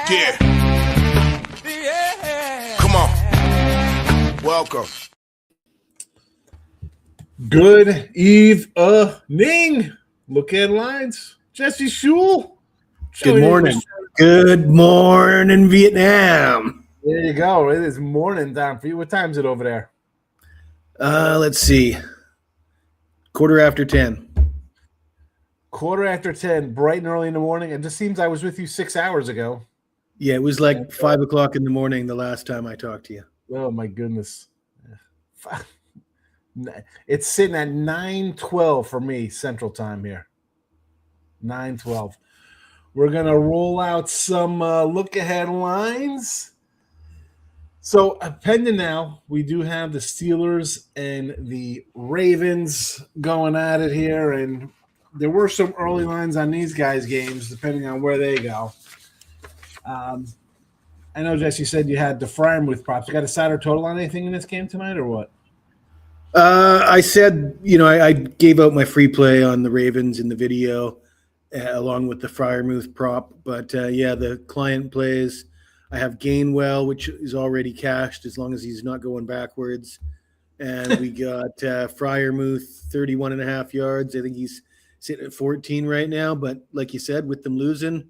Yeah. Come on. Welcome. Good evening. Look at lines. Jesse Schul. Good morning. Good morning, Vietnam. There you go. It is morning time for you. What time is it over there? Let's see. 10:15. 10:15, bright and early in the morning. It just seems I was with you 6 hours ago. Yeah, it was like 5 o'clock in the morning the last time I talked to you. Oh, my goodness. It's sitting at 9:12 for me, Central Time here. 9:12. We're going to roll out some look-ahead lines. So, pending now, we do have the Steelers and the Ravens going at it here, and there were some early lines on these guys' games, depending on where they go. I know, Jess, you said you had the Frymouth props. You got a side or total on anything in this game tonight, or what? I said, I gave out my free play on the Ravens in the video, along with the Frymouth prop. But, the client plays. I have Gainwell, which is already cashed as long as he's not going backwards. And we got Frymouth, 31.5 yards. I think he's sitting at 14 right now. But like you said, with them losing,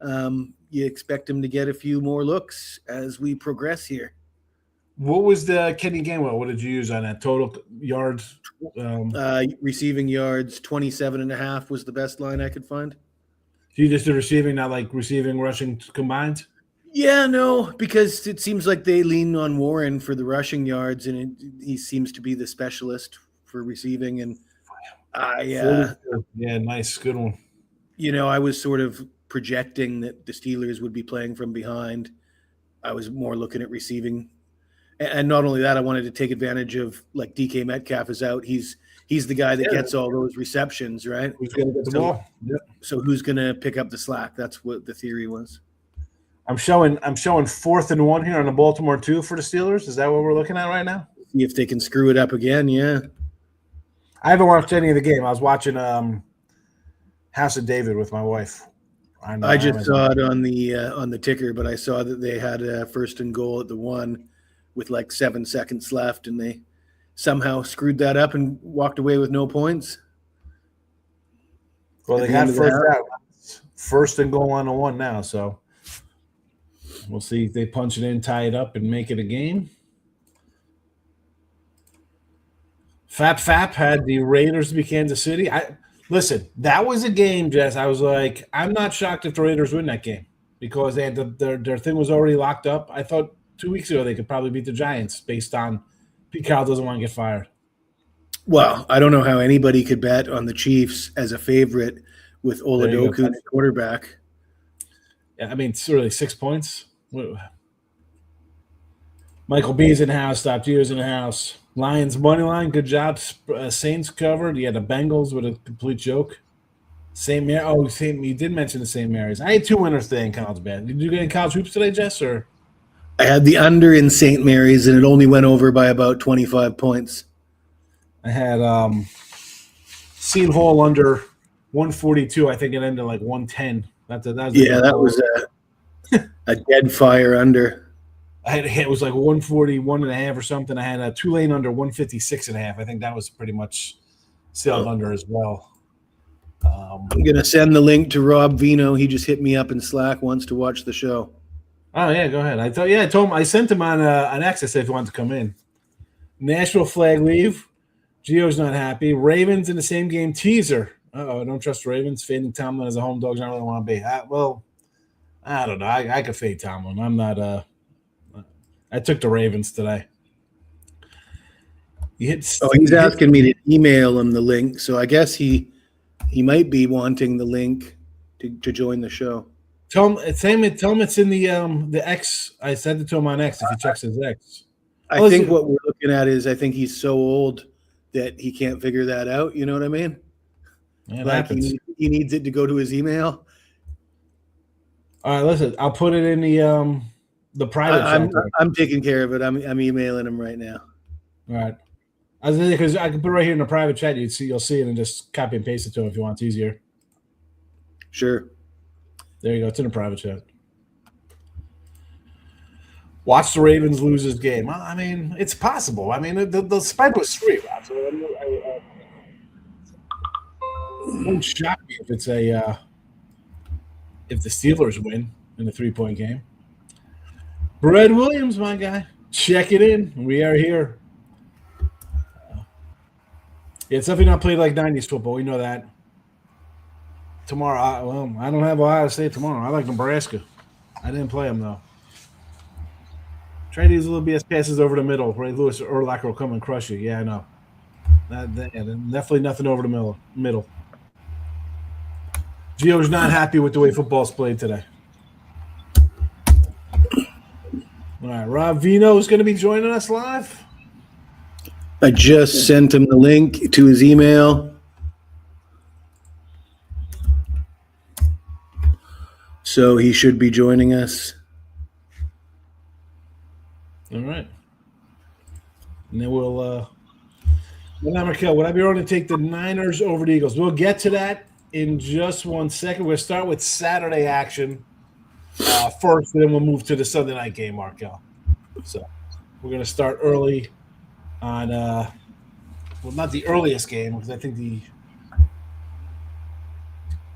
you expect him to get a few more looks as we progress here. What was the Kenny Gainwell? What did you use on that? Total yards? Receiving yards, 27.5 was the best line I could find. You just did receiving, not like receiving, rushing combined? Yeah, no, because it seems like they lean on Warren for the rushing yards, and he seems to be the specialist for receiving. And yeah, nice, good one. I was sort of projecting that the Steelers would be playing from behind. I was more looking at receiving. And not only that, I wanted to take advantage of, like, DK Metcalf is out. He's the guy that gets all those receptions, right? Who's going to get the ball? Yep. So who's going to pick up the slack? That's what the theory was. I'm showing 4th and 1 here on the Baltimore 2 for the Steelers. Is that what we're looking at right now? See if they can screw it up again, yeah. I haven't watched any of the game. I was watching House of David with my wife. I just saw it on the ticker, but I saw that they had a 1st and goal at the 1 with like 7 seconds left, and they somehow screwed that up and walked away with no points. Well, they got first and goal on the 1 now, so we'll see if they punch it in, tie it up, and make it a game. Fap had the Raiders beat Kansas City. Listen, that was a game, Jess. I was like, I'm not shocked if the Raiders win that game because they had their thing was already locked up. I thought 2 weeks ago they could probably beat the Giants based on Pete Carroll doesn't want to get fired. Well, I don't know how anybody could bet on the Chiefs as a favorite with Oladoku at quarterback. Yeah, I mean, it's really 6 points. Michael B's in the house. Stop Tears in the house. Lions money line. Good job. Saints covered. You had the Bengals with a complete joke. St. Mary. Oh, you did mention the St. Mary's. I had 2 winners today in college, man. Did you get any college hoops today, Jess? Or I had the under in St. Mary's, and it only went over by about 25 points. I had Seed Hall under 142. I think it ended like 110. That was a dead fire under. It was like 141.5 or something. I had a Tulane under 156.5. I think that was pretty much sailed under as well. I'm going to send the link to Rob Vino. He just hit me up in Slack, wants to watch the show. Oh, yeah, go ahead. I told him I sent him on X. I said if he wanted to come in. National flag leave. Gio's not happy. Ravens in the same game teaser. I don't trust Ravens. Fading Tomlin as a home dog. I don't really want to be. I don't know. I could fade Tomlin. I'm not. I took the Ravens today. He's asking me to email him the link, so I guess he might be wanting the link to join the show. Tell him it's in the X. I sent it to him on X if he checks his X. I think what we're looking at is I think he's so old that he can't figure that out. You know what I mean? Like he needs it to go to his email. All right, listen. I'll put it in the private. I'm taking care of it. I'm emailing him right now. All right. Because I can put it right here in the private chat. You'll see it and just copy and paste it to him if you want. It's easier. Sure. There you go. It's in a private chat. Watch the Ravens lose this game. Well, I mean, it's possible. I mean, the spread was 3, Rob. So it won't shock me if it's if the Steelers win in the 3-point game. Brad Williams, my guy, check it in. We are here. It's definitely not played like 90s football. We know that. Tomorrow, I don't have Ohio State tomorrow. I like Nebraska. I didn't play them, though. Try to use a little BS passes over the middle. Ray Lewis or Urlacher will come and crush you. Yeah, I know. Definitely nothing over the middle. Gio's not happy with the way football's played today. All right, Rob Vino is going to be joining us live. I just sent him the link to his email. So he should be joining us. All right. And then we'll Markel, would I be willing to take the Niners over the Eagles? We'll get to that in just 1 second. We'll start with Saturday action first, and then we'll move to the Sunday night game, Markel. So we're going to start early on well, not the earliest game, because I think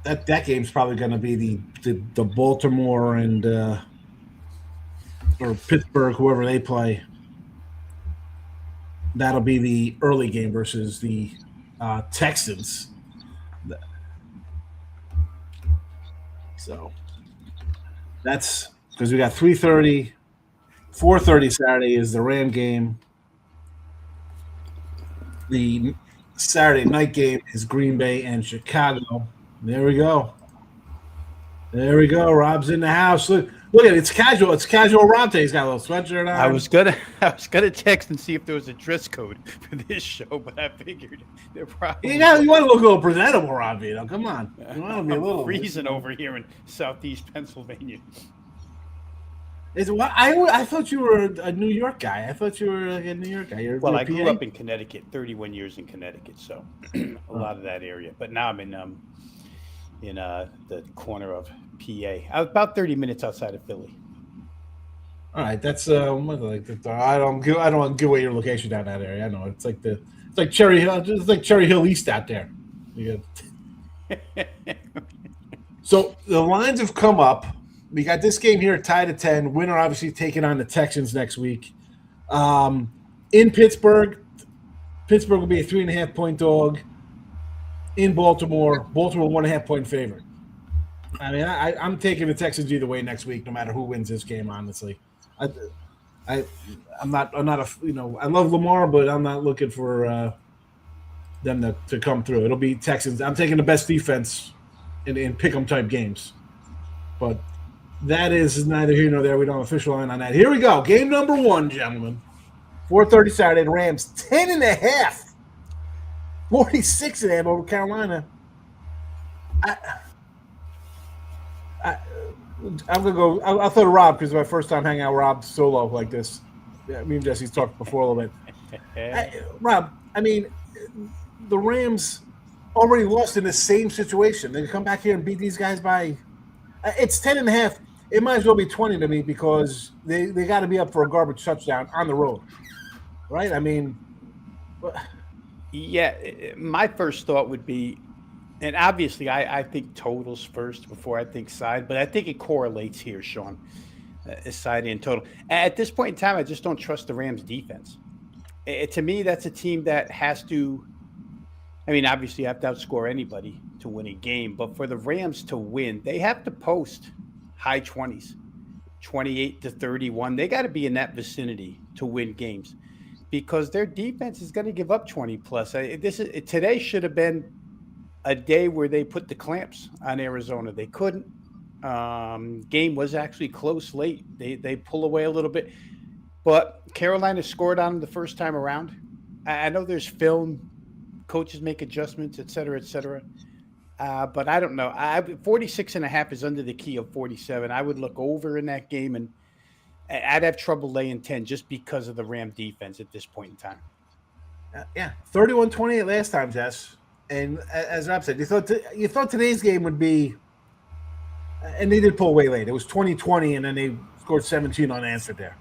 that game's probably going to be the Baltimore and or Pittsburgh, whoever they play. That'll be the early game versus the Texans. So that's because we got 3:30, 4:30 Saturday is the Ram game. The Saturday night game is Green Bay and Chicago. There we go. There we go. Rob's in the house. Look at it. It's casual. It's casual Rob today. He's got a little sweatshirt on. I was gonna text and see if there was a dress code for this show, but I figured there probably. You want to look a little presentable, Rob. You know, come on. You want to be a little freezing over here in southeast Pennsylvania. I thought you were a New York guy. I thought you were like a New York guy. Well, I grew up in Connecticut, 31 years in Connecticut, so a lot of that area. But now I'm in the corner of PA, about 30 minutes outside of Philly. All right, that's I don't want to give away your location down that area. I know it's like Cherry Hill, just like Cherry Hill East out there. So the lines have come up. We got this game here tied at 10. Winner obviously taking on the Texans next week. In Pittsburgh will be a 3.5-point dog. In Baltimore 1.5-point favorite. I mean, I'm taking the Texans either way next week, no matter who wins this game. Honestly, I'm not I love Lamar, but I'm not looking for them to come through. It'll be Texans. I'm taking the best defense in pick-em type games, but that is neither here nor there. We don't have official line on that. Here we go. Game number 1, gentlemen. 4:30 Saturday. The Rams 10.5. 46.5 over Carolina. I'm gonna go. I'll throw to Rob because it's my first time hanging out with Rob solo like this. Yeah, me and Jesse's talked before a little bit. Rob, I mean, the Rams already lost in the same situation. They come back here and beat these guys by. It's 10.5. It might as well be 20 to me because they got to be up for a garbage touchdown on the road, right? I mean. Yeah, my first thought would be, and obviously I think totals first before I think side, but I think it correlates here, Sean, side and total. At this point in time, I just don't trust the Rams defense. To me, that's a team that has to, I mean, obviously you have to outscore anybody to win a game, but for the Rams to win, they have to post high 20s, 28-31. They got to be in that vicinity to win games. Because their defense is going to give up 20 plus. Today should have been a day where they put the clamps on Arizona. They couldn't. Game was actually close late. They pull away a little bit, but Carolina scored on them the first time around. I know there's film, coaches make adjustments, et cetera, but I don't know. 46.5 is under the key of 47. I would look over in that game and. I'd have trouble laying 10 just because of the Ram defense at this point in time. Yeah, 31-28 last time, Jess. And as Rob said, you thought today's game would be And they did pull away late. It was 20-20, and then they scored 17 unanswered there.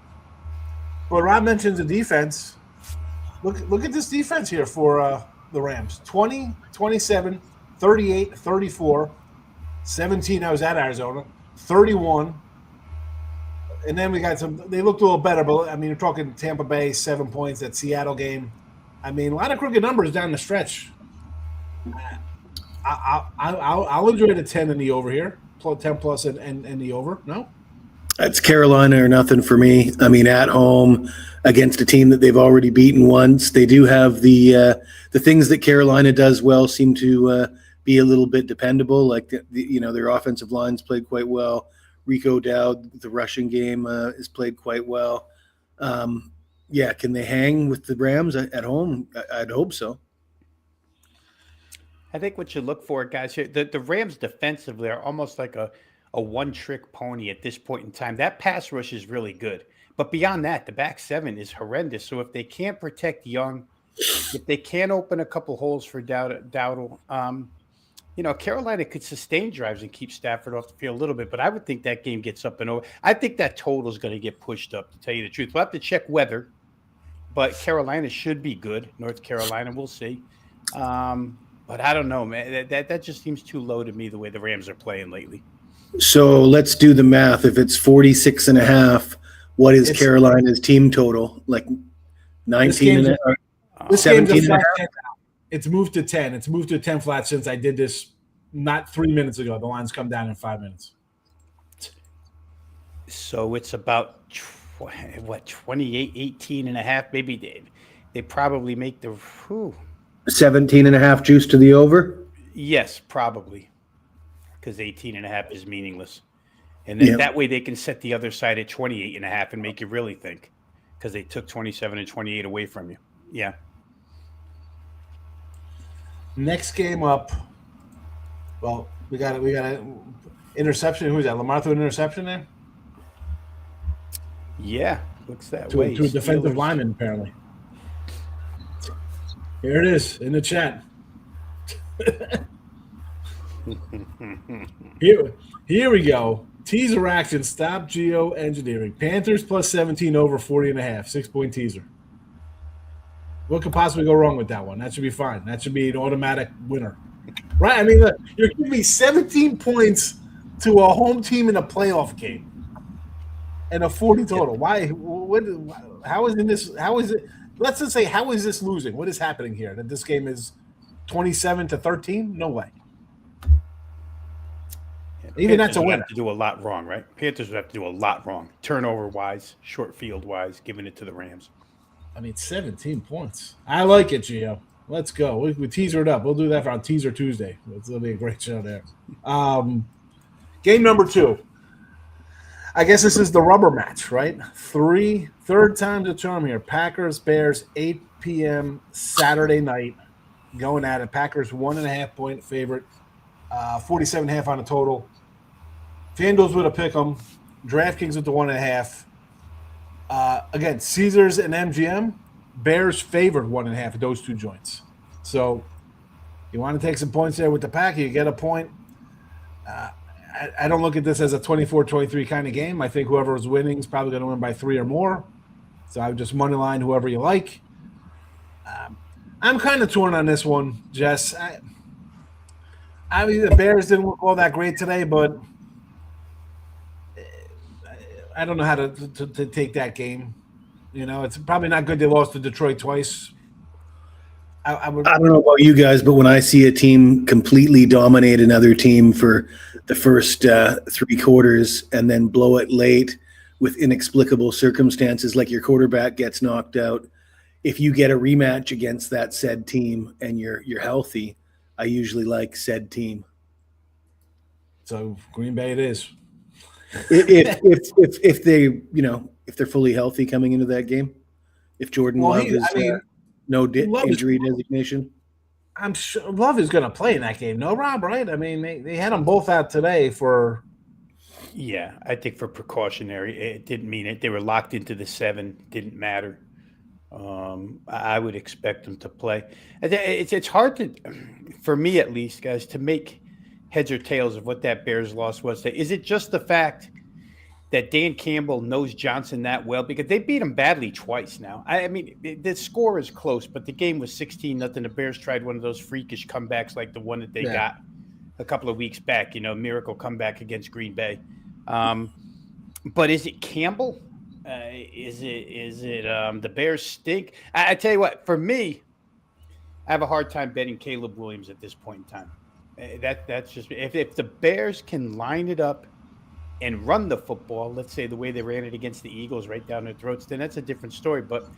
But Rob mentions the defense. Look at this defense here for the Rams. 20, 27, 38, 34, 17. I was at Arizona. 31. And then we got some – they looked a little better. But, I mean, you're talking Tampa Bay, 7 points, that Seattle game. I mean, a lot of crooked numbers down the stretch. I'll enjoy the 10 in the over here. 10 plus and the over. No? It's Carolina or nothing for me. I mean, at home against a team that they've already beaten once. They do have the things that Carolina does well seem to be a little bit dependable. Like, their offensive line's played quite well. Rico Dowd, the rushing game is played quite well. Can they hang with the Rams at home? I'd hope so. I think what you look for, guys, here, the Rams defensively are almost like a one-trick pony at this point in time. That pass rush is really good. But beyond that, the back seven is horrendous. So if they can't protect Young, if they can't open a couple holes for Dowdle, Carolina could sustain drives and keep Stafford off the field a little bit. But I would think that game gets up and over. I think that total is going to get pushed up, to tell you the truth. We'll have to check weather. But Carolina should be good. North Carolina, we'll see. But I don't know, man. That just seems too low to me, the way the Rams are playing lately. So let's do the math. If it's 46.5, what is Carolina's team total? Like 19 and a half? 17 and a half? It's moved to 10. It's moved to 10 flat since I did this not 3 minutes ago. The line's come down in 5 minutes. So it's about 28, 18 and a half. Maybe they probably make the 17 and a half juice to the over? Yes, probably. Because 18 and a half is meaningless. And then that way they can set the other side at 28 and a half and make you really think, because they took 27 and 28 away from you. Yeah. Next game up. Well, we got an interception. Who's that? Lamar threw an interception there? Yeah, looks that way. To a defensive lineman, apparently. Here it is in the chat. Here we go. Teaser action. Stop geoengineering. Panthers plus 17 over 40.5. 6-point teaser. What could possibly go wrong with that one? That should be fine. That should be an automatic winner. Right? I mean, look, you're giving me 17 points to a home team in a playoff game and a 40 total. Why? How is it? Let's just say, how is this losing? What is happening here? That this game is 27-13? No way. Even that's a win. Have to do a lot wrong, right? Panthers would have to do a lot wrong, turnover-wise, short field-wise, giving it to the Rams. I mean, 17 points. I like it, Gio. Let's go. We teaser it up. We'll do that on Teaser Tuesday. It'll be a great show there. Game number 2. I guess this is the rubber match, right? Third time's a charm here. Packers, Bears, 8 p.m. Saturday night. Going at it. Packers 1.5-point favorite. 47.5 on the total. FanDuel's with a pick 'em. DraftKings with the 1.5. Again, Caesars and MGM. Bears favored 1.5 of those two joints. So you want to take some points there with the Pack, you get a point. I don't look at this as a 24-23 kind of game. I think whoever is winning is probably going to win by 3 or more. So I would just money line whoever you like. I'm kind of torn on this one, Jess. I mean, the Bears didn't look all that great today, but I don't know how to take that game. It's probably not good they lost to Detroit twice. I don't know about you guys, but when I see a team completely dominate another team for the first 3 quarters and then blow it late with inexplicable circumstances, like your quarterback gets knocked out, if you get a rematch against that said team and you're healthy, I usually like said team. So Green Bay it is. If they, if they're fully healthy coming into that game, if Jordan Love is injury designation. I'm sure Love is going to play in that game. No, Rob, right? I mean, they had them both out today for. Yeah, I think for precautionary, it didn't mean it. They were locked into the 7. Didn't matter. I would expect them to play. It's hard to, for me at least, guys, to make heads or tails of what that Bears loss was today? Is it just the fact that Dan Campbell knows Johnson that well? Because they beat him badly twice now. I mean, the score is close, but the game was 16-0. The Bears tried one of those freakish comebacks like the one that they got a couple of weeks back, miracle comeback against Green Bay. But is it Campbell? Is it the Bears stink? I tell you what, for me, I have a hard time betting Caleb Williams at this point in time. That's just if the Bears can line it up and run the football, let's say the way they ran it against the Eagles right down their throats, then that's a different story. But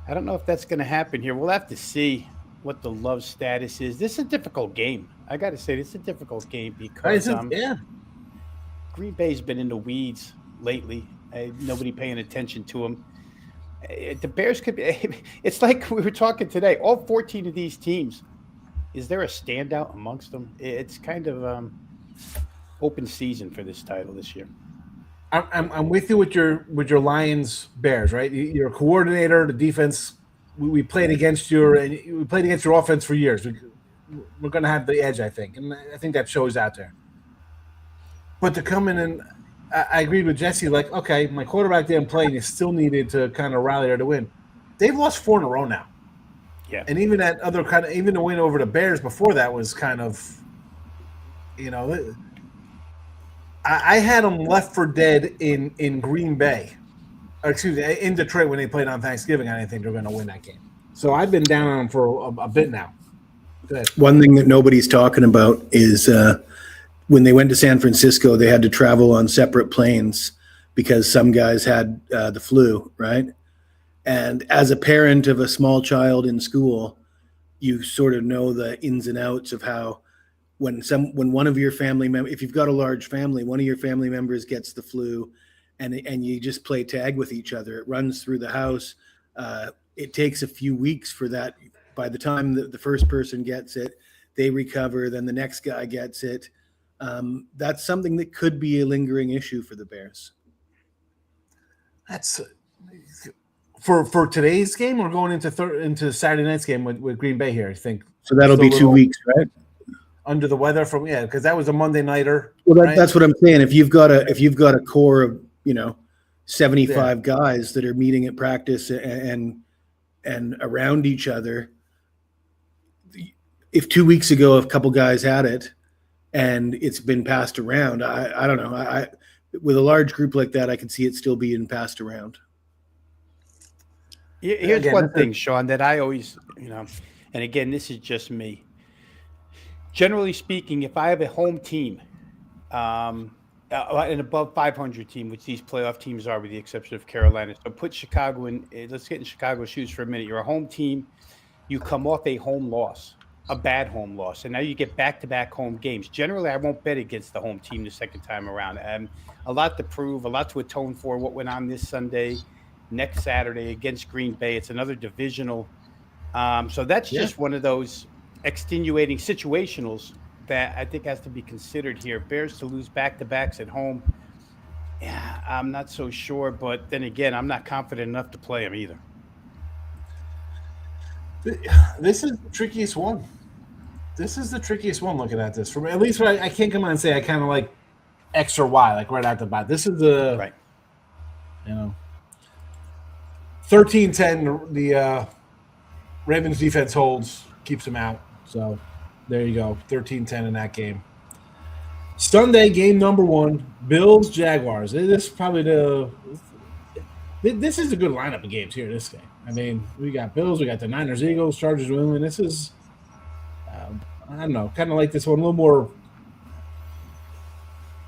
I don't know if that's going to happen here. We'll have to see what the Love status is. This is a difficult game. I got to say, this is a difficult game because Green Bay's been in the weeds lately. Nobody paying attention to them. The Bears could be – it's like we were talking today. All 14 of these teams, is there a standout amongst them? It's kind of open season for this title this year. I'm with you with your Lions Bears, right? You're a coordinator, the defense. We played against your offense for years. We're going to have the edge, I think, and I think that shows out there. But to come in and I agreed with Jesse. Like, okay, my quarterback didn't play, and you still needed to kind of rally there to win. They've lost 4 in a row now. Yeah, and even that other even the win over the Bears before that was kind of, I had them left for dead in Green Bay, or excuse me, in Detroit when they played on Thanksgiving. I didn't think they were going to win that game. So I've been down on them for a bit now. One thing that nobody's talking about is when they went to San Francisco, they had to travel on separate planes because some guys had the flu, right? And as a parent of a small child in school, you sort of know the ins and outs of how when one of your family members, if you've got a large family, one of your family members gets the flu and you just play tag with each other. It runs through the house. It takes a few weeks for that. By the time the first person gets it, they recover, then the next guy gets it. That's something that could be a lingering issue for the Bears. That's for today's game. We're going into Saturday night's game with Green Bay here. I think so. That'll be 2 weeks, right? Under the weather because that was a Monday nighter. Well, that's what I'm saying. If you've got a core of 75 guys that are meeting at practice and around each other, if 2 weeks ago a couple guys had it and it's been passed around, I don't know. I with a large group like that, I could see it still being passed around. Here's one thing, Sean, that I always, and again, this is just me. Generally speaking, if I have a home team, an above 500 team, which these playoff teams are with the exception of Carolina, so put Chicago in, let's get in Chicago's shoes for a minute. You're a home team. You come off a home loss, a bad home loss, and now you get back-to-back home games. Generally, I won't bet against the home team the second time around. A lot to prove, a lot to atone for what went on this Sunday, next Saturday against Green Bay. It's another divisional. So that's just one of those extenuating situationals that I think has to be considered here. Bears to lose back-to-backs at home, I'm not so sure. But then again, I'm not confident enough to play them either. This is the trickiest one. This is the trickiest one looking at this. For me, at least I can't come out and say I kind of like X or Y, like right out the bat. This is the, right. 13-10, the Ravens defense holds, keeps them out. So there you go, 13-10 in that game. Sunday, game number 1, Bills-Jaguars. This is probably this is a good lineup of games here, this game. I mean, we got Bills, we got the Niners, Eagles, Chargers, New England. This is, I don't know, kind of like this one, a little more.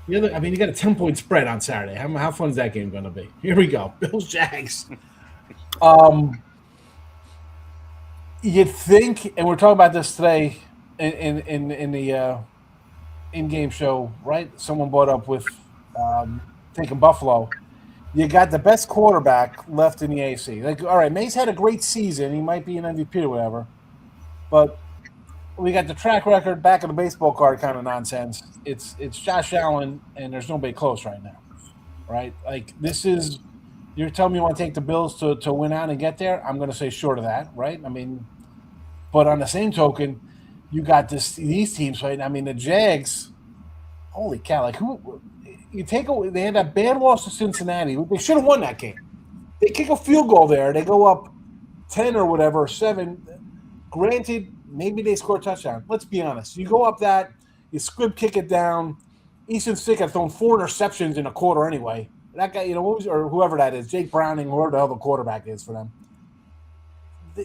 You got a 10-point spread on Saturday. How fun is that game going to be? Here we go, Bills-Jags. You'd think, and we're talking about this today in the in-game show, right? Someone brought up with taking Buffalo. You got the best quarterback left in the AFC. Like, all right, Mays had a great season. He might be an MVP or whatever. But we got the track record, back of the baseball card kind of nonsense. It's Josh Allen, and there's nobody close right now, right? Like, this is – you're telling me you want to take the Bills to win out and get there? I'm going to say short of that, right? I mean, but on the same token, you got these teams right. I mean, the Jags. Holy cow! Like who? You take away. They had that bad loss to Cincinnati. They should have won that game. They kick a field goal there. They go up 10 or whatever, or 7. Granted, maybe they score a touchdown. Let's be honest. You go up that, you squib kick it down. Easton Stick had thrown 4 interceptions in a quarter anyway. That guy, or whoever that is, Jake Browning, whoever the hell the quarterback is for them.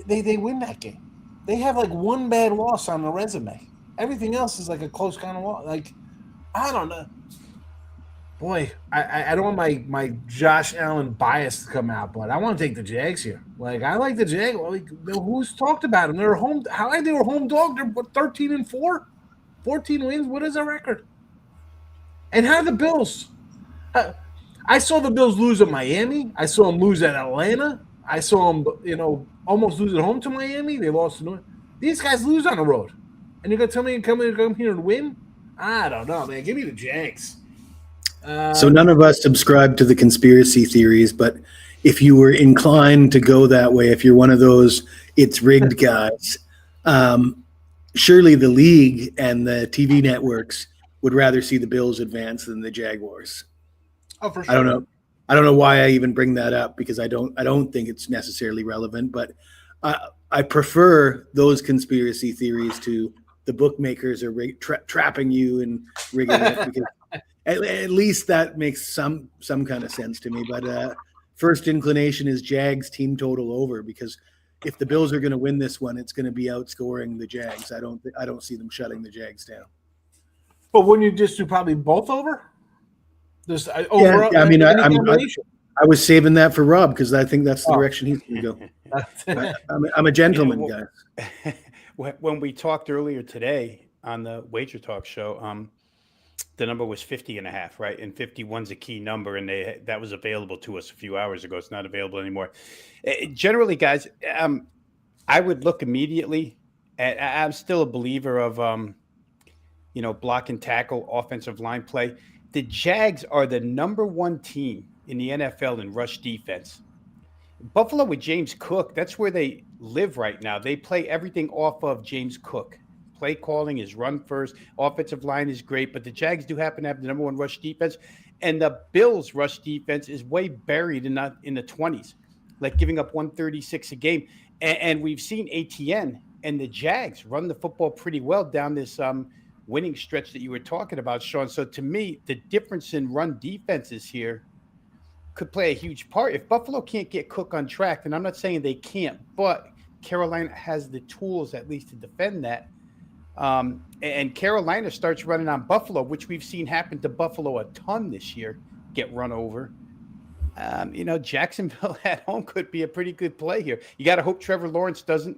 They win that game. They have like one bad loss on the resume. Everything else is like a close kind of loss. Like, I don't know. Boy, I don't want my Josh Allen bias to come out, but I want to take the Jags here. Like, I like the Jags. Like, who's talked about them? They're home. They were home dog. They're 13-4, 14 wins. What is their record? And how are the Bills? I saw the Bills lose at Miami. I saw them lose at Atlanta. I saw them, almost lose at home to Miami. They lost to North. These guys lose on the road, and you're gonna tell me to come here and win? I don't know, man. Give me the Jags. So none of us subscribe to the conspiracy theories, but if you were inclined to go that way, if you're one of those it's rigged guys, surely the league and the TV networks would rather see the Bills advance than the Jaguars. Oh, for sure. I don't know why I even bring that up, because I don't think it's necessarily relevant, but I prefer those conspiracy theories to the bookmakers are trapping you and rigging it, because at least that makes some kind of sense to me. But first inclination is Jags team total over, because if the Bills are going to win this one, it's going to be outscoring the Jags. I don't see them shutting the Jags down. But wouldn't you just do probably both over? Just over. Yeah, I mean, I was saving that for Rob, because I think that's the direction he's going to go. I'm a gentleman, guys. When we talked earlier today on the Wager Talk show, the number was 50.5, right? And 51's a key number, and that was available to us a few hours ago. It's not available anymore. Generally, guys, I would look immediately at. I'm still a believer of, block and tackle, offensive line play. The Jags are the number 1 team in the NFL in rush defense. Buffalo with James Cook, that's where they live right now. They play everything off of James Cook. Play calling is run first. Offensive line is great, but the Jags do happen to have the number 1 rush defense. And the Bills' rush defense is way buried in the 20s, like giving up 136 a game. And we've seen ATN and the Jags run the football pretty well down this winning stretch that you were talking about, Sean. So to me, the difference in run defenses here could play a huge part. If Buffalo can't get Cook on track, and I'm not saying they can't, but Carolina has the tools at least to defend that. And Carolina starts running on Buffalo, which we've seen happen to Buffalo a ton this year, get run over. Jacksonville at home could be a pretty good play here. You got to hope Trevor Lawrence doesn't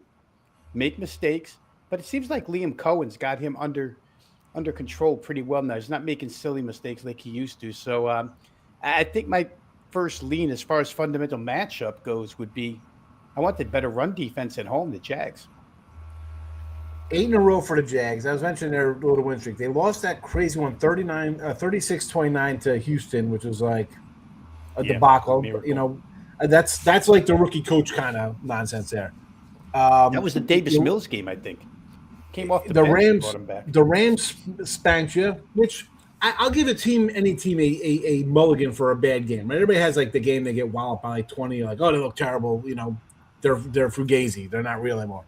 make mistakes, but it seems like Liam Cohen's got him under control pretty well now. He's not making silly mistakes like he used to. So I think my first lean as far as fundamental matchup goes would be I want the better run defense at home, the Jags. 8 in a row for the Jags. I was mentioning their little win streak. They lost that crazy one, 36-29 to Houston, which was like a debacle. Miracle. That's like the rookie coach kind of nonsense there. That was the Davis Mills game, I think. Came off the bench, brought him back. The Rams spanked you, which I'll give any team a mulligan for a bad game. Everybody has like the game they get walloped by like 20, like, oh, they look terrible. They're fugazi. They're not real anymore.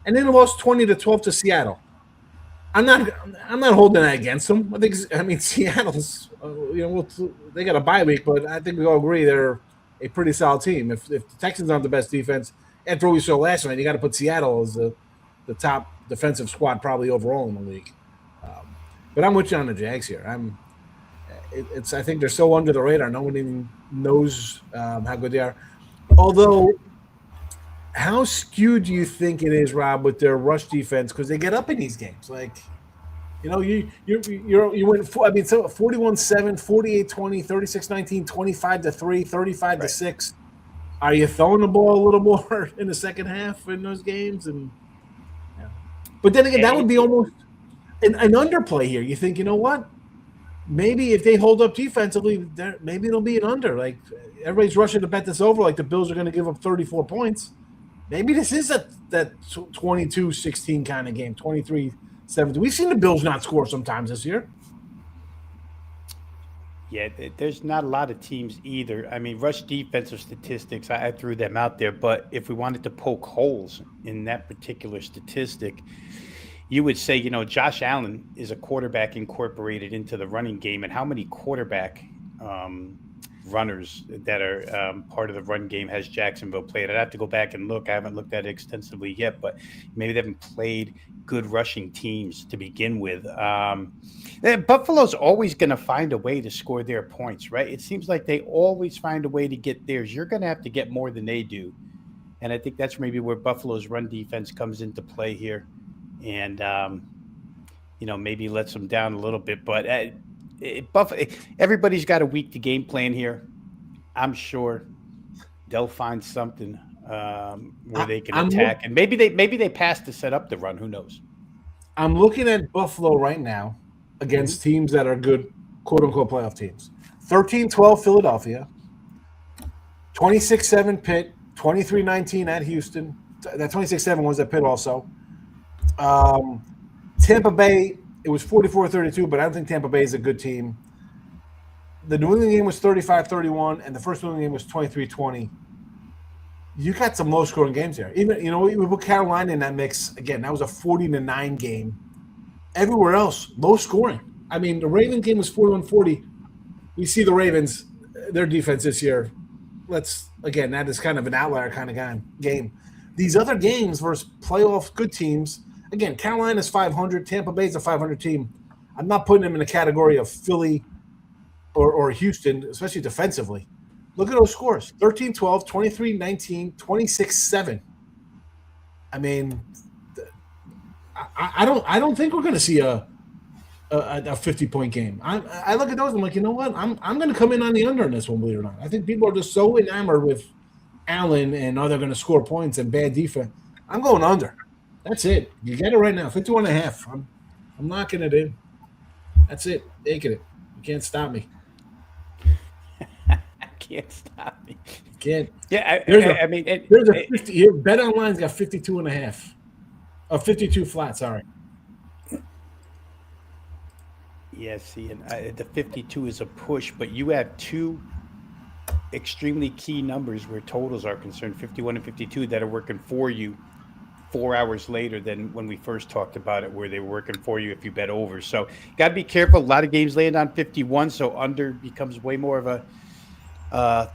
And then it lost 20-12 to Seattle. I'm not holding that against them. I mean Seattle's they got a bye week, but I think we all agree they're a pretty solid team. If the Texans aren't the best defense, after what we saw last night, you got to put Seattle as the top defensive squad probably overall in the league. But I'm with you on the Jags here. I think they're so under the radar. No one even knows how good they are. Although, how skewed do you think it is, Rob, with their rush defense? Because they get up in these games. Like, you win. 41-7, 48-20, 36-19, 25-3, 35-6. Are you throwing the ball a little more in the second half in those games? But then again, that would be almost an underplay here. You think, you know what? Maybe if they hold up defensively, maybe it'll be an under. Like, everybody's rushing to bet this over. Like the Bills are going to give up 34 points. maybe this is that 22-16 kind of game, 23-17. We've seen the Bills not score sometimes this year. Yeah, there's not a lot of teams either. I mean, rush defensive statistics, I threw them out there. But if we wanted to poke holes in that particular statistic, you would say, Josh Allen is a quarterback incorporated into the running game. And how many quarterback runners that are part of the run game has Jacksonville played? I'd have to go back and look. I haven't looked at it extensively yet, but maybe they haven't played good rushing teams to begin with. Buffalo's always going to find a way to score their points, right? It seems like they always find a way to get theirs. You're going to have to get more than they do. And I think that's maybe where Buffalo's run defense comes into play here. And, maybe lets them down a little bit. But everybody's got a week to game plan here. I'm sure they'll find something where they can attack. And maybe they pass to set up the run. Who knows? I'm looking at Buffalo right now against teams that are good, quote-unquote, playoff teams. 13-12 Philadelphia, 26-7 Pitt, 23-19 at Houston. That 26-7 was at Pitt also. Tampa Bay, it was 44-32, but I don't think Tampa Bay is a good team. The New England game was 35-31, and the first New England game was 23-20. You got some low-scoring games there. Even, we put Carolina in that mix. Again, that was a 40-9 game. Everywhere else, low scoring. I mean, the Ravens game was 41-40. We see the Ravens, their defense this year. That is kind of an outlier kind of game. These other games versus playoff good teams, again, Carolina's 500, Tampa Bay's a 500 team. I'm not putting them in the category of Philly or Houston, especially defensively. Look at those scores: 13-12, 23-19, 26-7. I mean, I don't think we're going to see a 50-point game. I look at those. I'm like, you know what? I'm going to come in on the under in this one, believe it or not. I think people are just so enamored with Allen and they're going to score points and bad defense. I'm going under. That's it. You get it right now. 51.5. I'm locking it in. That's it. Taking it. You can't stop me. Can't stop me. Can't. Yeah, there's a 50 here. Bet Online's got 52.5. 52 flat. Sorry. Yeah, see, and the 52 is a push, but you have two extremely key numbers where totals are concerned, 51 and 52, that are working for you 4 hours later than when we first talked about it, where they were working for you if you bet over. So got to be careful. A lot of games land on 51, so under becomes way more of a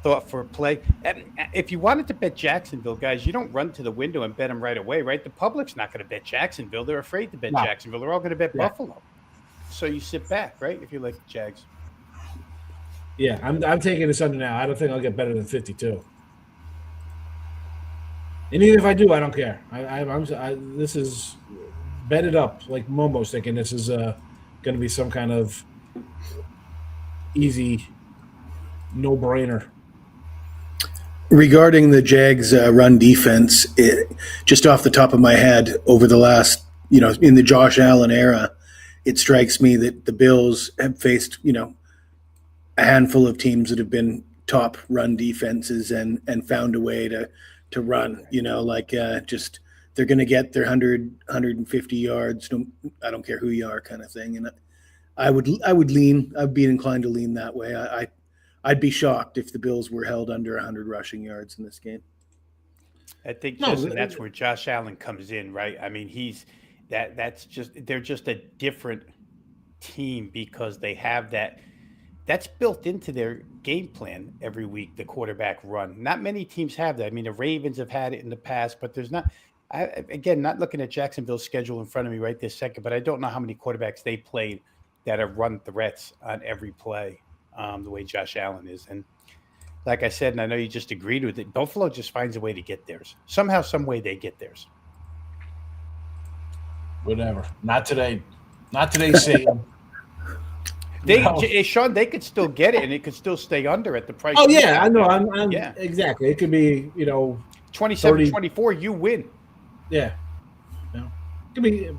thought for a play. And if you wanted to bet Jacksonville, guys, you don't run to the window and bet them right away, right? The public's not going to bet Jacksonville. They're afraid to bet Jacksonville. They're all going to bet Buffalo. So you sit back, right, if you like the Jags. Yeah, I'm taking this under now. I don't think I'll get better than 52. And even if I do, I don't care. This is bet it up, like Momo's thinking this is going to be some kind of easy no-brainer. Regarding the Jags run defense, just off the top of my head, over the last, in the Josh Allen era, it strikes me that the Bills have faced, a handful of teams that have been top run defenses and found a way to run, just they're going to get their 100, 150 yards. I don't care who you are kind of thing. And I'd be inclined to lean that way. I'd be shocked if the Bills were held under 100 rushing yards in this game. I think that's where Josh Allen comes in, right? I mean, they're just a different team because they have that's built into their game plan every week, the quarterback run. Not many teams have that. I mean, the Ravens have had it in the past, but there's not. Again, not looking at Jacksonville's schedule in front of me right this second, but I don't know how many quarterbacks they played that have run threats on every play the way Josh Allen is. And like I said, and I know you just agreed with it, Buffalo just finds a way to get theirs. Somehow, some way they get theirs. Whatever. Not today. Not today, Satan. Sean, they could still get it, and it could still stay under at the price. Oh, yeah, I know. Exactly. It could be, 27-24, you win. Yeah. It could be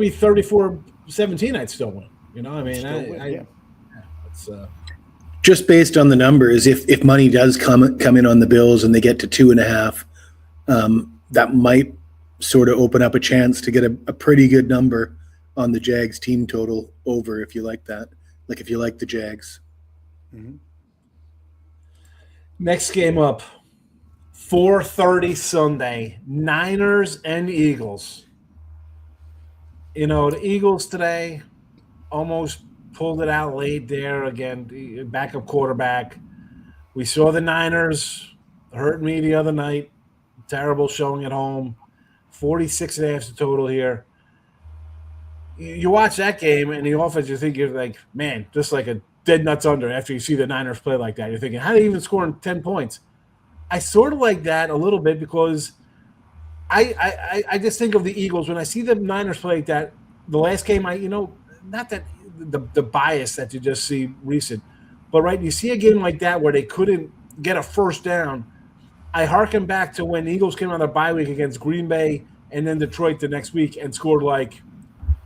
34-17, I'd still win. It's just based on the numbers, if money does come in on the Bills and they get to 2.5, that might sort of open up a chance to get a pretty good number on the Jags team total over if you like that. Like if you like the Jags. Mm-hmm. Next game up, 4:30 Sunday, Niners and Eagles. You know, the Eagles today almost pulled it out late there again, backup quarterback. We saw the Niners hurt me the other night. Terrible showing at home. 46 and a half is the total here. You watch that game and the offense, you think you're like, man, just like a dead nuts under after you see the Niners play like that. You're thinking, how do they even score 10 points? I sort of like that a little bit because I just think of the Eagles when I see the Niners play like that. The last game, not that the bias that you just see recent, but right, you see a game like that where they couldn't get a first down. I harken back to when the Eagles came on their bye week against Green Bay and then Detroit the next week and scored like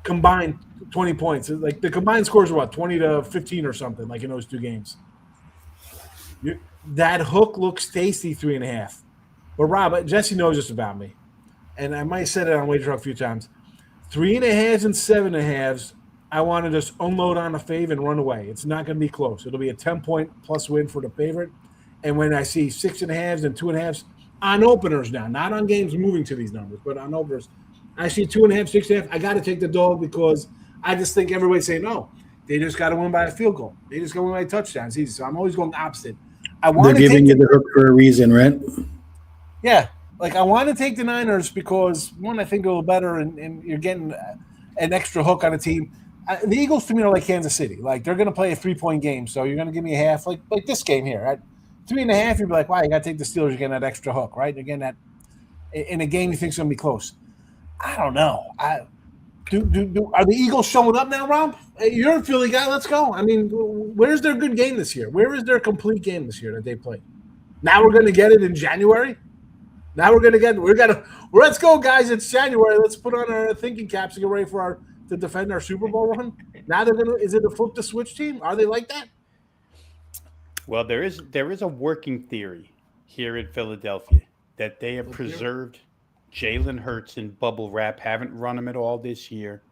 combined 20 points. Like the combined scores were what, 20 to 15 or something, like in those two games. That hook looks tasty, 3.5. But Rob, Jesse knows this about me. And I might have said it on Wager Talk a few times. 3.5s and 7.5s, I want to just unload on a fave and run away. It's not going to be close. It'll be a 10-point plus win for the favorite. And when I see 6.5s and 2.5s on openers now, not on games moving to these numbers, but on openers, I see 2.5, 6.5. I got to take the dog because I just think everybody's saying no. They just got to win by a field goal. They just got to win by a touchdown. It's easy. So I'm always going opposite. They're giving you the hook for a reason, right? Yeah. Like, I want to take the Niners because, one, I think a little better, and you're getting an extra hook on a team. The Eagles, to me, are like Kansas City. Like, they're going to play a 3-point game, so you're going to give me a half, like this game here. At 3.5, you'd be like, wow, you got to take the Steelers. You're getting that extra hook, right? You're getting that in a game you think is going to be close. I don't know. Are the Eagles showing up now, Rob? You're a Philly guy. Let's go. I mean, where's their good game this year? Where is their complete game this year that they played? Now we're going to get it in January? Now let's go, guys. It's January. Let's put on our thinking caps and get ready to defend our Super Bowl run. Now is it a flip the switch team? Are they like that? Well, there is a working theory here in Philadelphia that they have preserved Jalen Hurts in bubble wrap, haven't run him at all this year,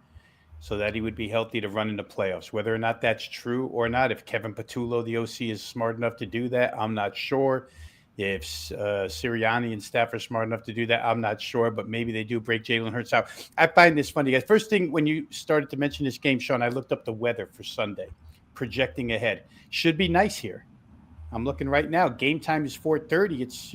so that he would be healthy to run in the playoffs. Whether or not that's true or not, if Kevin Patullo, the OC, is smart enough to do that, I'm not sure. If Sirianni and staff are smart enough to do that, I'm not sure, but maybe they do break Jalen Hurts out. I find this funny, guys. First thing, when you started to mention this game, Sean, I looked up the weather for Sunday, projecting ahead. Should be nice here. I'm looking right now. Game time is 4:30. It's,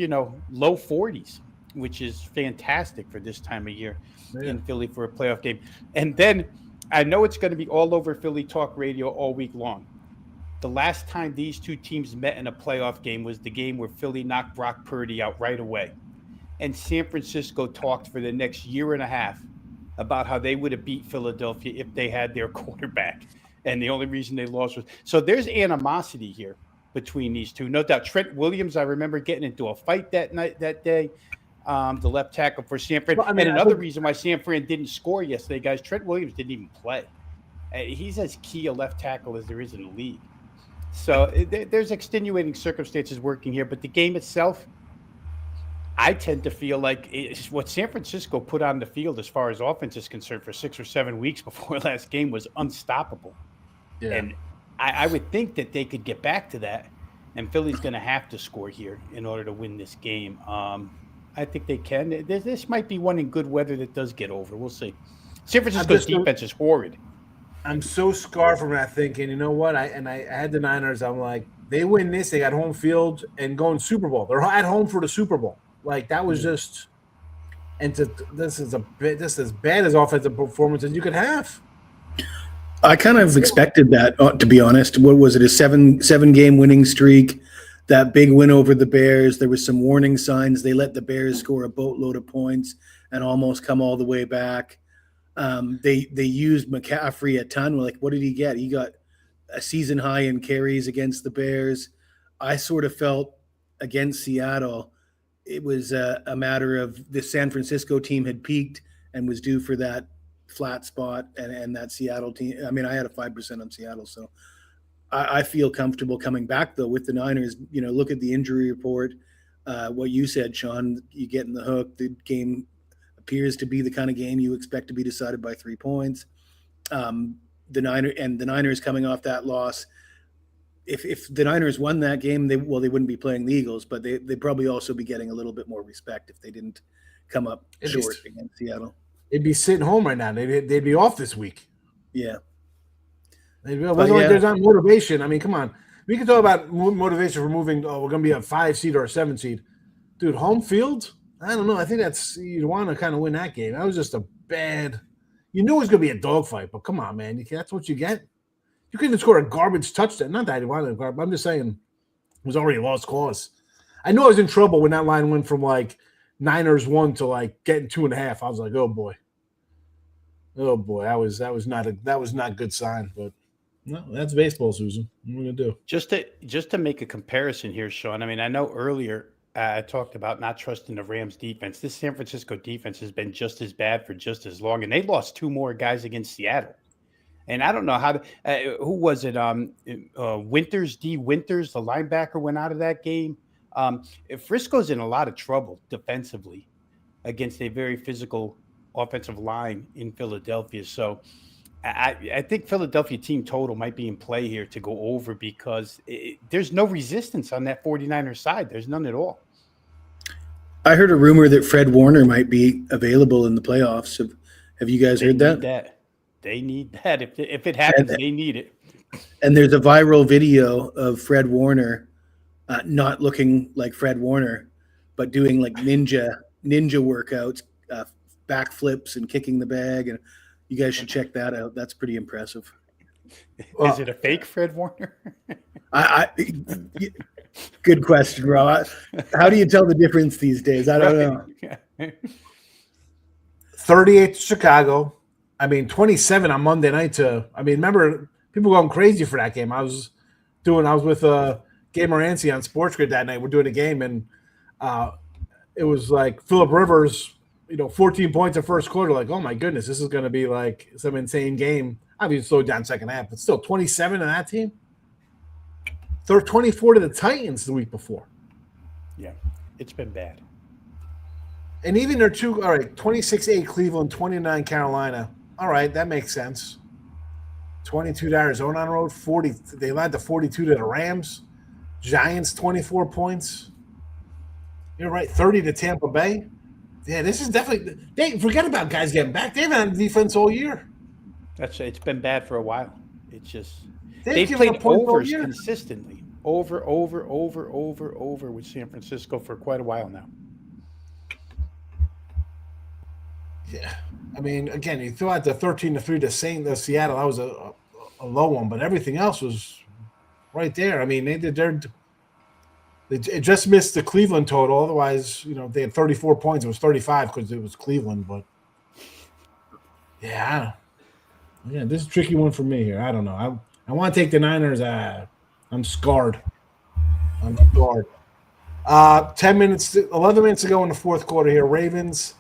low 40s, which is fantastic for this time of year in Philly for a playoff game. And then I know it's going to be all over Philly Talk Radio all week long. The last time these two teams met in a playoff game was the game where Philly knocked Brock Purdy out right away. And San Francisco talked for the next year and a half about how they would have beat Philadelphia if they had their quarterback. And the only reason they lost was – so there's animosity here between these two. No doubt. Trent Williams, I remember getting into a fight that day, the left tackle for San Fran. Well, and another reason why San Fran didn't score yesterday, guys, Trent Williams didn't even play. He's as key a left tackle as there is in the league. So there's extenuating circumstances working here, but the game itself, I tend to feel like what San Francisco put on the field as far as offense is concerned for 6 or 7 weeks before last game was unstoppable. Yeah. And I would think that they could get back to that, and Philly's going to have to score here in order to win this game. I think they can. This might be one in good weather that does get over. We'll see. San Francisco's defense is horrid. I'm so scarred from that thinking, you know what? I had the Niners. I'm like, they win this, they got home field and going Super Bowl. They're at home for the Super Bowl. Like, that was just – and this is as bad as offensive performance as you could have. I kind of expected that, to be honest. What was it, a seven-game winning streak? That big win over the Bears, there was some warning signs. They let the Bears score a boatload of points and almost come all the way back. They used McCaffrey a ton. Like, what did he get? He got a season high in carries against the Bears. I sort of felt against Seattle, it was a matter of the San Francisco team had peaked and was due for that flat spot, and that Seattle team. I mean, I had a 5% on Seattle, so I feel comfortable coming back though with the Niners. Look at the injury report. what you said, Sean. You get in the hook. The game appears to be the kind of game you expect to be decided by 3 points. The Niners coming off that loss. If the Niners won that game, they wouldn't be playing the Eagles, but they'd probably also be getting a little bit more respect if they didn't come up short against Seattle. They'd be sitting home right now. They'd be off this week. Yeah. It wasn't like there's not motivation. I mean, come on. We can talk about motivation for moving. Oh, we're going to be a 5 seed or a 7 seed. Dude, home field? I don't know. I think you'd want to kind of win that game. That was just a bad – you knew it was going to be a dogfight, but come on, man. That's what you get. You couldn't score a garbage touchdown. Not that I wanted a garbage. I'm just saying it was already a lost cause. I knew I was in trouble when that line went from like Niners 1 to like getting 2.5. I was like, oh boy, that was not a good sign. But no, that's baseball, Susan. What are we gonna do? Just to make a comparison here, Sean. I mean, I know earlier I talked about not trusting the Rams defense. This San Francisco defense has been just as bad for just as long, and they lost 2 more guys against Seattle. And I don't know how to who was it? Winters, D. Winters, the linebacker, went out of that game. Frisco's in a lot of trouble defensively against a very physical offensive line in Philadelphia. So I think Philadelphia team total might be in play here to go over because there's no resistance on that 49er side. There's none at all. I heard a rumor that Fred Warner might be available in the playoffs. Have you guys heard that? They need that. If it happens, they need it. And there's a viral video of Fred Warner not looking like Fred Warner, but doing like ninja workouts, backflips and kicking the bag. And you guys should check that out. That's pretty impressive. Is it a fake Fred Warner? Good question, Rob. How do you tell the difference these days? I don't know. 38 to Chicago. 27 on Monday night remember people going crazy for that game. I was with Gamer Ansi on Sports Grid that night. We're doing a game and it was like Phillip Rivers, 14 points in first quarter. Like, oh my goodness, this is going to be like some insane game. Obviously slowed down second half, but still 27 in that team. They're 24 to the Titans the week before. Yeah, it's been bad. And even their 26-8 Cleveland, 29 Carolina. All right, that makes sense. 22 to Arizona on the road, 40. They led to 42 to the Rams. Giants, 24 points. You're right, 30 to Tampa Bay. Yeah, this is definitely – they forget about guys getting back. They've had defense all year. It's been bad for a while. It's just – they've played overs consistently. Over with San Francisco for quite a while now. Yeah. Again, you threw out the 13-3 to Seattle. That was a low one, but everything else was right there. It just missed the Cleveland total. Otherwise, they had 34 points. It was 35 because it was Cleveland. But yeah, this is a tricky one for me here. I don't know. I want to take the Niners. I'm scarred. 11 minutes to go in the fourth quarter here. Ravens.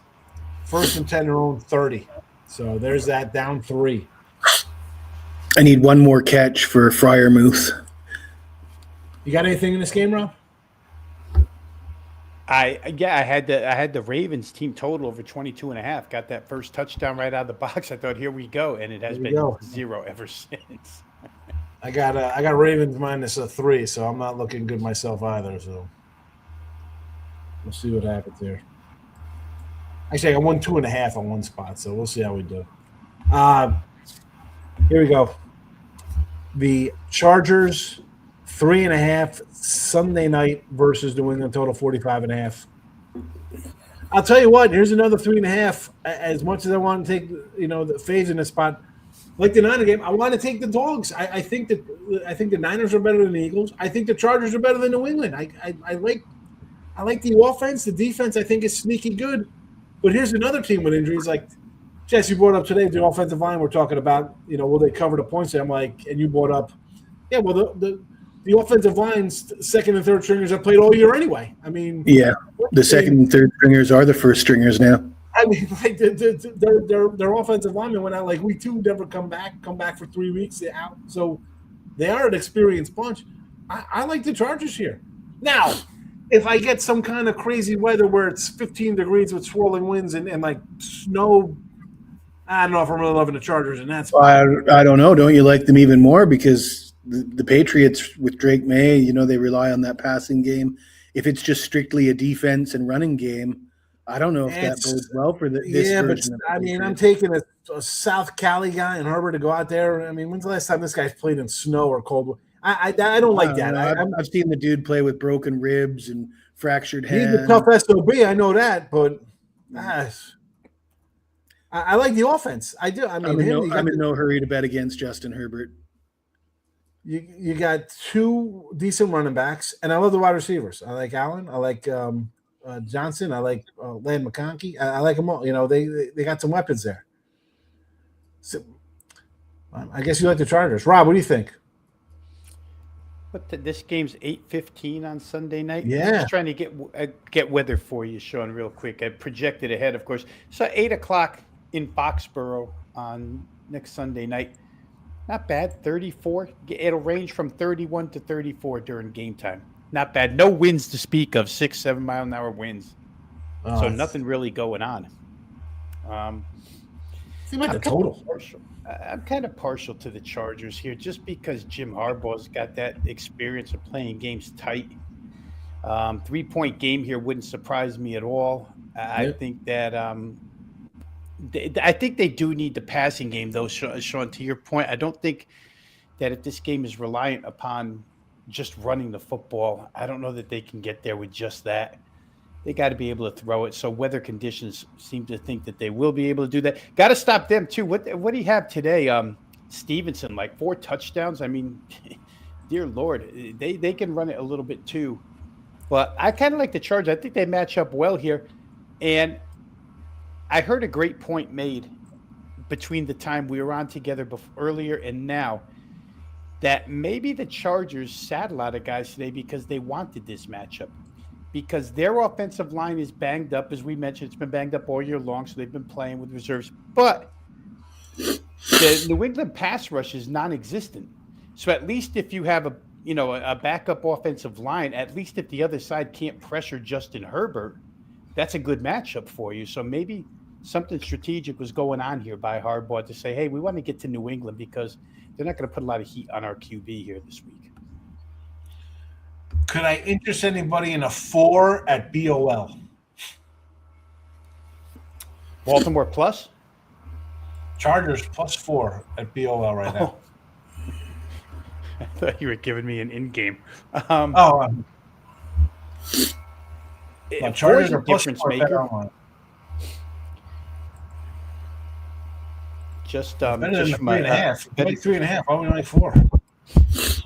1st and 10, their own 30. So there's that, down 3. I need one more catch for Freiermuth. You got anything in this game, Rob? I had the Ravens team total over 22.5. Got that first touchdown right out of the box. I thought, here we go, and it has been 0 ever since. I got Ravens minus a 3, so I'm not looking good myself either. So we'll see what happens there. Actually, I won 2.5 on one spot, so we'll see how we do. Here we go. The Chargers, 3.5 Sunday night versus New England, total 45.5. I'll tell you what. Here's another 3.5. As much as I want to take, the Faves in this spot, like the Niner game, I want to take the dogs. I think the Niners are better than the Eagles. I think the Chargers are better than New England. I like the offense. The defense, I think, is sneaky good. But here's another team with injuries. Like Jesse brought up today, the offensive line. We're talking about, will they cover the points? And I'm like, and you brought up, the offensive line's second and third stringers have played all year anyway. The second and third stringers are the first stringers now. Like their offensive linemen went out like week 2, never come back for 3 weeks. They're out, so they are an experienced bunch. I like the Chargers here. Now, if I get some kind of crazy weather where it's 15 degrees with swirling winds and like snow, I don't know if I'm really loving the Chargers in that spot. I don't know. Don't you like them even more because the Patriots with Drake May, they rely on that passing game. If it's just strictly a defense and running game, I don't know if that bodes well for this version of the Patriots. I'm taking a South Cali guy and Herbert to go out there. I mean, when's the last time this guy's played in snow or cold? I don't like that. I've seen the dude play with broken ribs and fractured hands. He's a tough SOB, I know that, but I like the offense. I do. I mean, I'm in no hurry to bet against Justin Herbert. You got two decent running backs, and I love the wide receivers. I like Allen. I like Johnson. I like Land McConkey. I like them all. They got some weapons there. So, I guess you like the Chargers. Rob, what do you think? But this game's 8:15 on Sunday night. Yeah. I'm just trying to get weather for you, Sean, real quick. I projected ahead, of course. So 8:00 in Foxborough on next Sunday night. Not bad. 34. It'll range from 31 to 34 during game time. Not bad. No winds to speak of. 6-7 mile an hour winds. So nothing really going on. Seems like a total. I'm kind of partial to the Chargers here just because Jim Harbaugh's got that experience of playing games tight. 3-point game here wouldn't surprise me at all. I think that I think they do need the passing game, though, Sean, to your point. I don't think that if this game is reliant upon just running the football, I don't know that they can get there with just that. They got to be able to throw it. So weather conditions seem to think that they will be able to do that. Got to stop them, too. What do you have today? Stevenson, like 4 touchdowns. I mean, dear Lord, they can run it a little bit, too. But I kind of like the Chargers. I think they match up well here. And I heard a great point made between the time we were on together earlier and now that maybe the Chargers sat a lot of guys today because they wanted this matchup. Because their offensive line is banged up. As we mentioned, it's been banged up all year long, so they've been playing with reserves. But the New England pass rush is non-existent. So at least if you have a backup offensive line, at least if the other side can't pressure Justin Herbert, that's a good matchup for you. So maybe something strategic was going on here by Harbaugh to say, hey, we want to get to New England because they're not going to put a lot of heat on our QB here this week. Could I interest anybody in a 4 at BOL? Baltimore plus? Chargers +4 at BOL right now. I thought you were giving me an in-game. Chargers are difference maker. Just better than just 3.5. Like 3.5. Why only 4?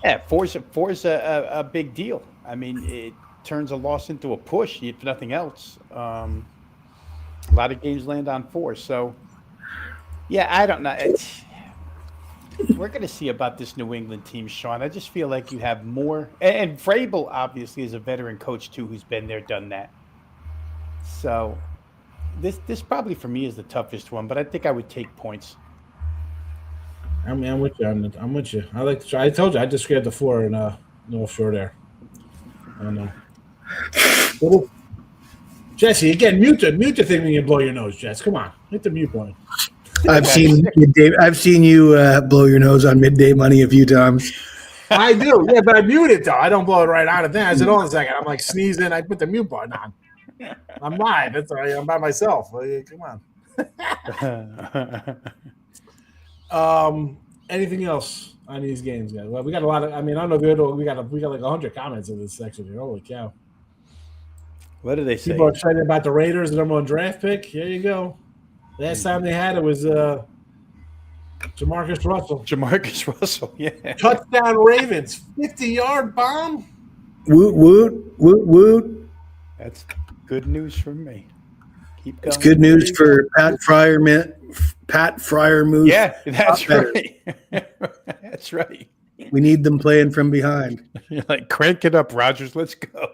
Yeah, four's a big deal. I mean, it turns a loss into a push, if nothing else. A lot of games land on 4. So, yeah, I don't know. We're going to see about this New England team, Sean. I just feel like you have more. And Vrabel, obviously, is a veteran coach, too, who's been there, done that. So, this probably, for me, is the toughest one. But I think I would take points. I mean, I'm with you. I'm with you. I told you I just grabbed the 4 and North Shore there. I don't know. Jesse, again, mute the thing when you blow your nose, Jess. Come on, hit the mute button. I've seen you blow your nose on midday money a few times. I do, yeah, but I mute it though. I don't blow it right out of there. I said, hold on a second. I'm like sneezing. I put the mute button on. I'm live. That's all right. I'm by myself. Come on. Anything else on these games, guys? Well, we got a lot of. I mean, I don't know if we got like 100 comments in this section here. Holy cow! What do they say? People are excited about the Raiders, the number 1 draft pick. Here you go. Last time they had it was Jamarcus Russell. Jamarcus Russell, yeah. Touchdown Ravens, 50-yard bomb. Woot woot woot woot. That's good news for me. Keep going. It's good news for Pat Fryermuth. Yeah, that's right. That's right. We need them playing from behind. You're like, crank it up, Rodgers. Let's go.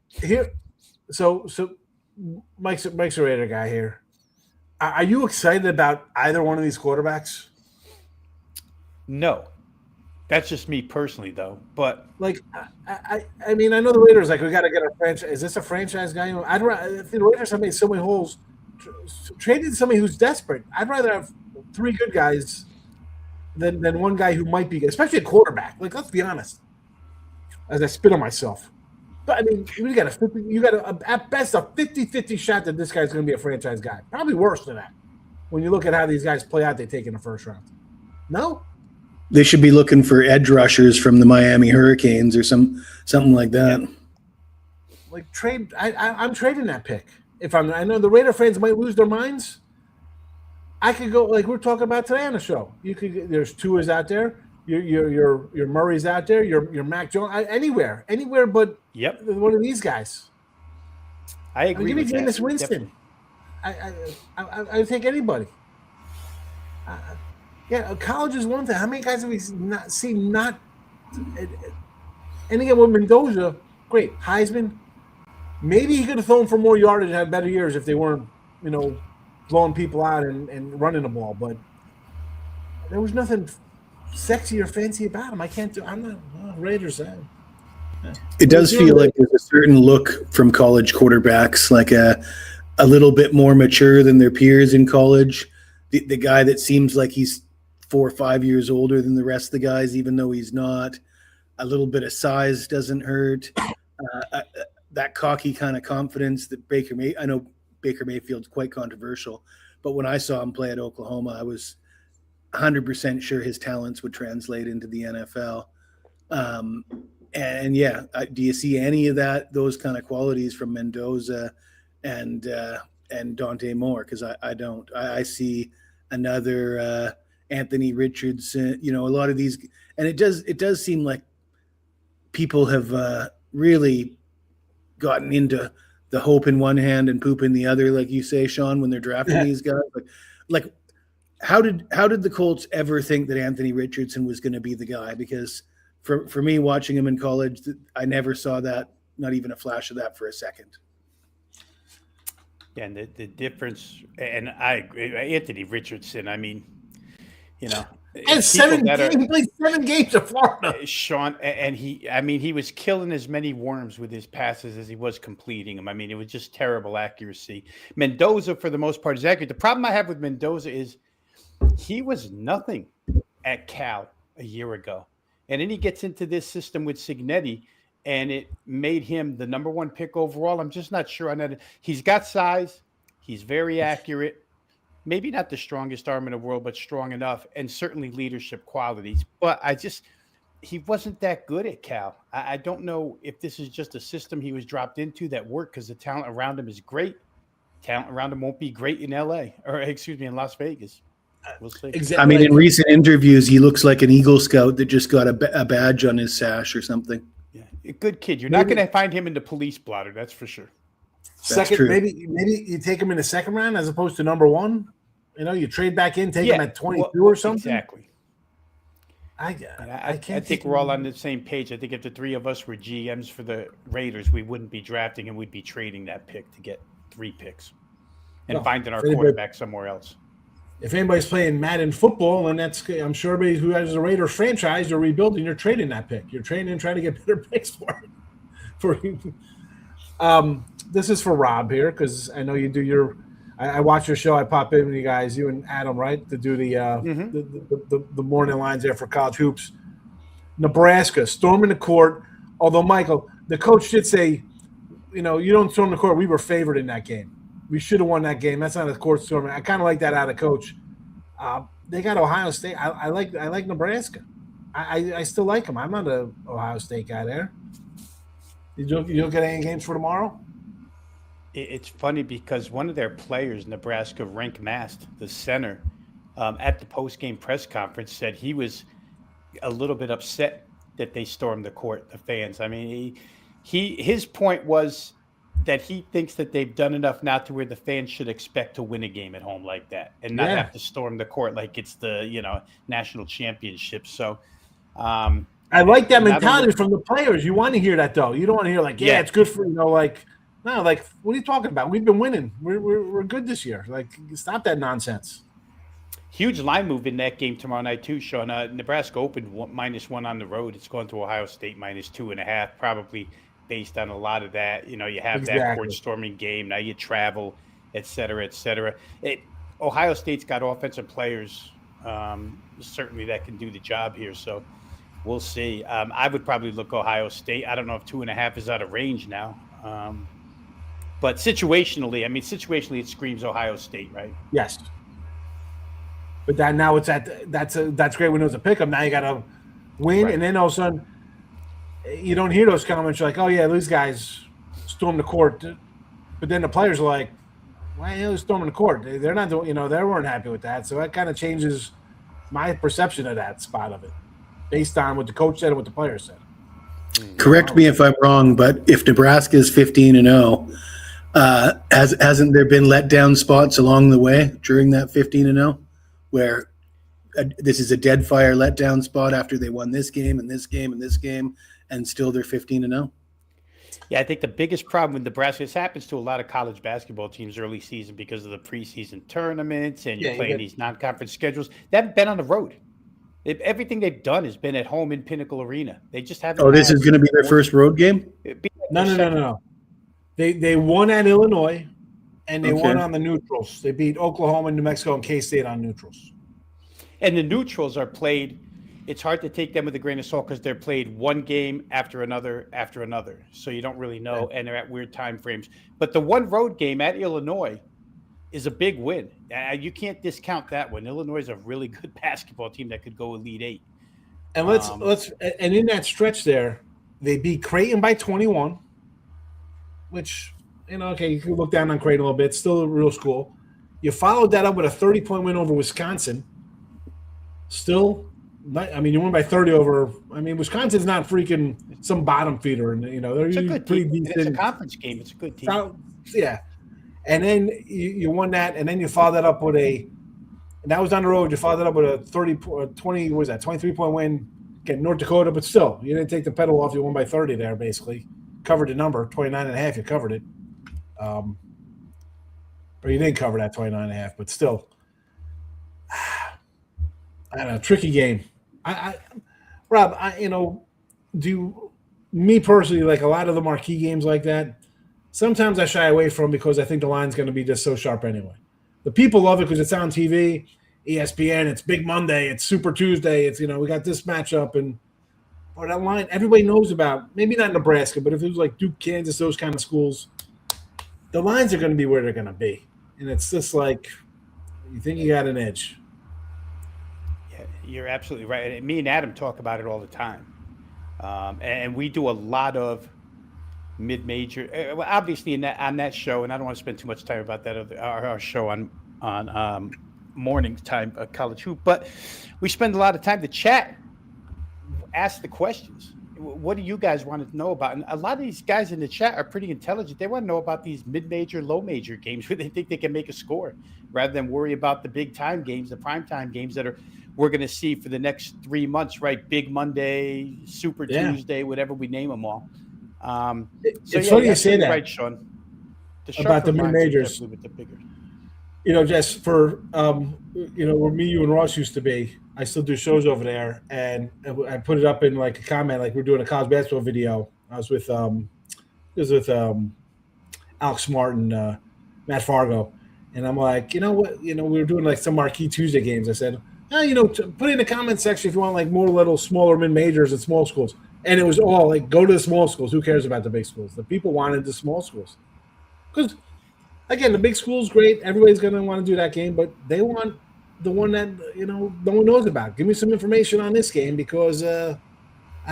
Here, so Mike's a Raider guy here. Are you excited about either one of these quarterbacks? No. That's just me personally, though. But Like, I mean, I know the Raiders. Like, we got to get a franchise. Is this a franchise guy? If the Raiders have made so many holes, traded somebody who's desperate. I'd rather have 3 good guys than one guy who might be, especially a quarterback. Like, let's be honest. As I spit on myself, but I mean, you got at best a 50-50 shot that this guy's going to be a franchise guy. Probably worse than that. When you look at how these guys play out, they take in the first round. No. They should be looking for edge rushers from the Miami Hurricanes or something like that. Like trade, I'm trading that pick. I know the Raider fans might lose their minds. I could go like we're talking about today on the show. There's Tua's out there, your Murray's out there, your Mac Jones, anywhere but one of these guys. I agree. Give me Jameis Winston. I take anybody. College is one thing. How many guys have we seen not? And again, with Mendoza, great Heisman. Maybe he could have thrown for more yardage and had better years if they weren't, blowing people out and running the ball. But there was nothing sexy or fancy about him. I'm not Raiders. It does feel like there's a certain look from college quarterbacks, like a little bit more mature than their peers in college. The guy that seems like he's 4 or 5 years older than the rest of the guys, even though he's not. A little bit of size doesn't hurt. That cocky kind of confidence that I know Baker Mayfield's quite controversial, but when I saw him play at Oklahoma, I was 100% sure his talents would translate into the NFL. Do you see any of those kind of qualities from Mendoza and Dante Moore? Because I don't. I see another Anthony Richardson. A lot of these, and it does seem like people have really gotten into the hope in one hand and poop in the other, like you say, Sean, when they're drafting these guys. Like how did the Colts ever think that Anthony Richardson was going to be the guy? Because for me, watching him in college, I never saw that, not even a flash of that for a second. Yeah, and the difference, and I agree, Anthony Richardson. I mean, and he played 7 games at Florida. Sean, and he was killing as many worms with his passes as he was completing them. I mean, it was just terrible accuracy. Mendoza, for the most part, is accurate. The problem I have with Mendoza is he was nothing at Cal a year ago. And then he gets into this system with Cignetti, and it made him the number 1 pick overall. I'm just not sure on that. He's got size. He's very accurate. Maybe not the strongest arm in the world, but strong enough, and certainly leadership qualities. But he wasn't that good at Cal. I don't know if this is just a system he was dropped into that worked, because the talent around him is great. Talent around him won't be great in in Las Vegas. We'll see. Exactly. I mean, in recent interviews, he looks like an Eagle Scout that just got a badge on his sash or something. Yeah, a good kid. You're not going to find him in the police blotter, that's for sure. Second, maybe you take him in the second round as opposed to number 1. You trade back in, take him at 22 or something. Exactly. I think we're all on the same page. I think if the 3 of us were GMs for the Raiders, we wouldn't be drafting him. We'd be trading that pick to get 3 picks and finding our quarterback somewhere else. If anybody's playing Madden football, and I'm sure everybody who has a Raiders franchise, you're rebuilding, you're trading that pick. You're trading and trying to get better picks for you. This is for Rob here, because I know you do your. I watch your show. I pop in with you guys, you and Adam, right, to do the morning lines there for college hoops. Nebraska storming the court. Although Michael, the coach did say, you don't storm the court. We were favored in that game. We should have won that game. That's not a court storming. I kind of like that out of coach. They got Ohio State. I like Nebraska. I still like them. I'm not an Ohio State guy there. You don't get any games for tomorrow? It's funny because one of their players, Nebraska, Rink Mast, the center, at the post-game press conference said he was a little bit upset that they stormed the court, the fans. I mean, his point was that he thinks that they've done enough now to where the fans should expect to win a game at home like that and not have to storm the court like it's the national championship. So I like that mentality from the players. You want to hear that, though. You don't want to hear it's good for no, what are you talking about? We've been winning. We're good this year. Stop that nonsense. Huge line move in that game tomorrow night too, Sean. Nebraska opened -1 on the road. It's going to Ohio State -2.5, probably based on a lot of that. You have that court Exactly. storming game. Now you travel, et cetera, et cetera. Ohio State's got offensive players, certainly that can do the job here. So we'll see. I would probably look Ohio State. I don't know if 2.5 is out of range now. But situationally, it screams Ohio State, right? Yes. But now it's that's great when it was a pick-up. Now you got to win, Right. and then all of a sudden you don't hear those comments. You're like, oh yeah, these guys stormed the court, but then the players are like, why are they storming the court? They're not doing, they weren't happy with that. So that kind of changes my perception of that spot of it, based on what the coach said and what the players said. Correct me if I'm wrong, but if Nebraska is 15-0, hasn't there been letdown spots along the way during that 15-0 where this is a dead fire letdown spot after they won this game and this game and this game, and still they're 15-0? Yeah, I think the biggest problem with Nebraska, this happens to a lot of college basketball teams early season because of the preseason tournaments and you're playing these non-conference schedules. They haven't been on the road. Everything they've done has been at home in Pinnacle Arena. They just haven't. Oh, this is going to be their first road game? No. They won at Illinois, and they won on the neutrals. They beat Oklahoma, New Mexico, and K-State on neutrals. And the neutrals are played. It's hard to take them with a grain of salt because they're played one game after another. So you don't really know, and they're at weird time frames. But the one road game at Illinois is a big win. You can't discount that one. Illinois is a really good basketball team that could go Elite Eight. And and in that stretch there, they beat Creighton by 21, which, okay, you can look down on Creighton a little bit. Still a real school. You followed that up with a 30-point win over Wisconsin. Still, you won by 30 over. Wisconsin's not freaking some bottom feeder, and they're It's a usually good pretty team. decent. It's a conference game. It's a good team. Yeah, and then you won that, and then you followed that up with and that was on the road. You followed that up with a 23-point win against North Dakota, but still, you didn't take the pedal off. You won by 30 there, basically. Covered the number, 29.5. You covered it. Or you didn't cover that 29.5, but still. I don't know, tricky game. Rob, me personally, like a lot of the marquee games like that, sometimes I shy away from because I think the line's going to be just so sharp anyway. The people love it because it's on TV, ESPN, it's Big Monday, it's Super Tuesday, it's, we got this matchup, or that line everybody knows about, maybe not Nebraska, but if it was like Duke, Kansas, those kind of schools, the lines are going to be where they're going to be. And it's just like, you think you got an edge. You're absolutely right. And me and Adam talk about it all the time. And we do a lot of mid-major. Obviously, on that show, and I don't want to spend too much time about that, our show on morning time, college hoop, but we spend a lot of time. The chat ask the questions. What do you guys want to know about? And a lot of these guys in the chat are pretty intelligent. They want to know about these mid-major, low-major games where they think they can make a score rather than worry about the big-time games, the prime-time games that we're going to see for the next 3 months, right? Big Monday, Super Tuesday, whatever we name them all. It's funny you say that. Right, Sean. About the mid-majors. With the bigger. Just for, where me, you, and Ross used to be, I still do shows over there, and I put it up in like a comment, like we're doing a college basketball video. I was with Alex Martin, Matt Fargo, and I'm like, we were doing like some marquee Tuesday games. I said, put in the comment section if you want like more little smaller mid majors and small schools. And it was all like, go to the small schools. Who cares about the big schools? The people wanted the small schools because, again, the big schools great. Everybody's gonna want to do that game, but they want the one that no one knows about. Give me some information on this game because I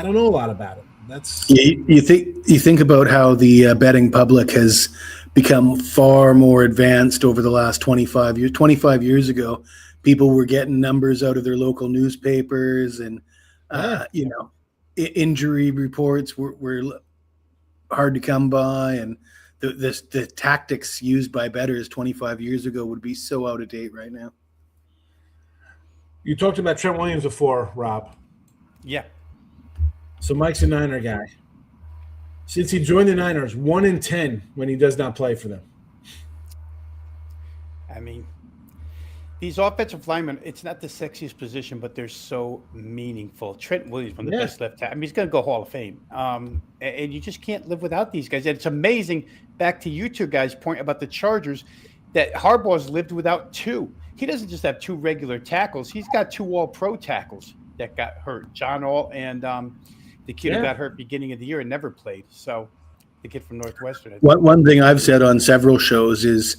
don't know a lot about it. That's you think about how the betting public has become far more advanced over the last 25 years. 25 years ago, people were getting numbers out of their local newspapers, and injury reports were hard to come by, and the tactics used by bettors 25 years ago would be so out of date right now. You talked about Trent Williams before, Rob. Yeah. So Mike's a Niner guy. Since he joined the Niners, 1-10 when he does not play for them. these offensive linemen, it's not the sexiest position, but they're so meaningful. Trent Williams, one of the best left tackle. I mean, he's going to go Hall of Fame. And you just can't live without these guys. And it's amazing, back to you two guys' point about the Chargers, that Harbaugh's lived without two. He doesn't just have two regular tackles. He's got two all-pro tackles that got hurt. John All and the kid who got hurt beginning of the year and never played. So the kid from Northwestern. One thing I've said on several shows is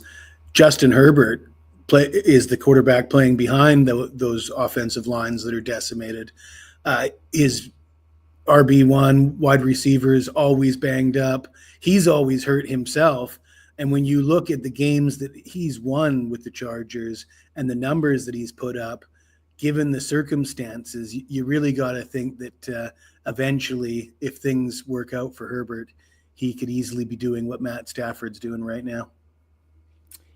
Justin Herbert is the quarterback playing behind those offensive lines that are decimated. His RB1 wide receivers always banged up. He's always hurt himself. And when you look at the games that he's won with the Chargers and the numbers that he's put up, given the circumstances, you really got to think that eventually, if things work out for Herbert, he could easily be doing what Matt Stafford's doing right now.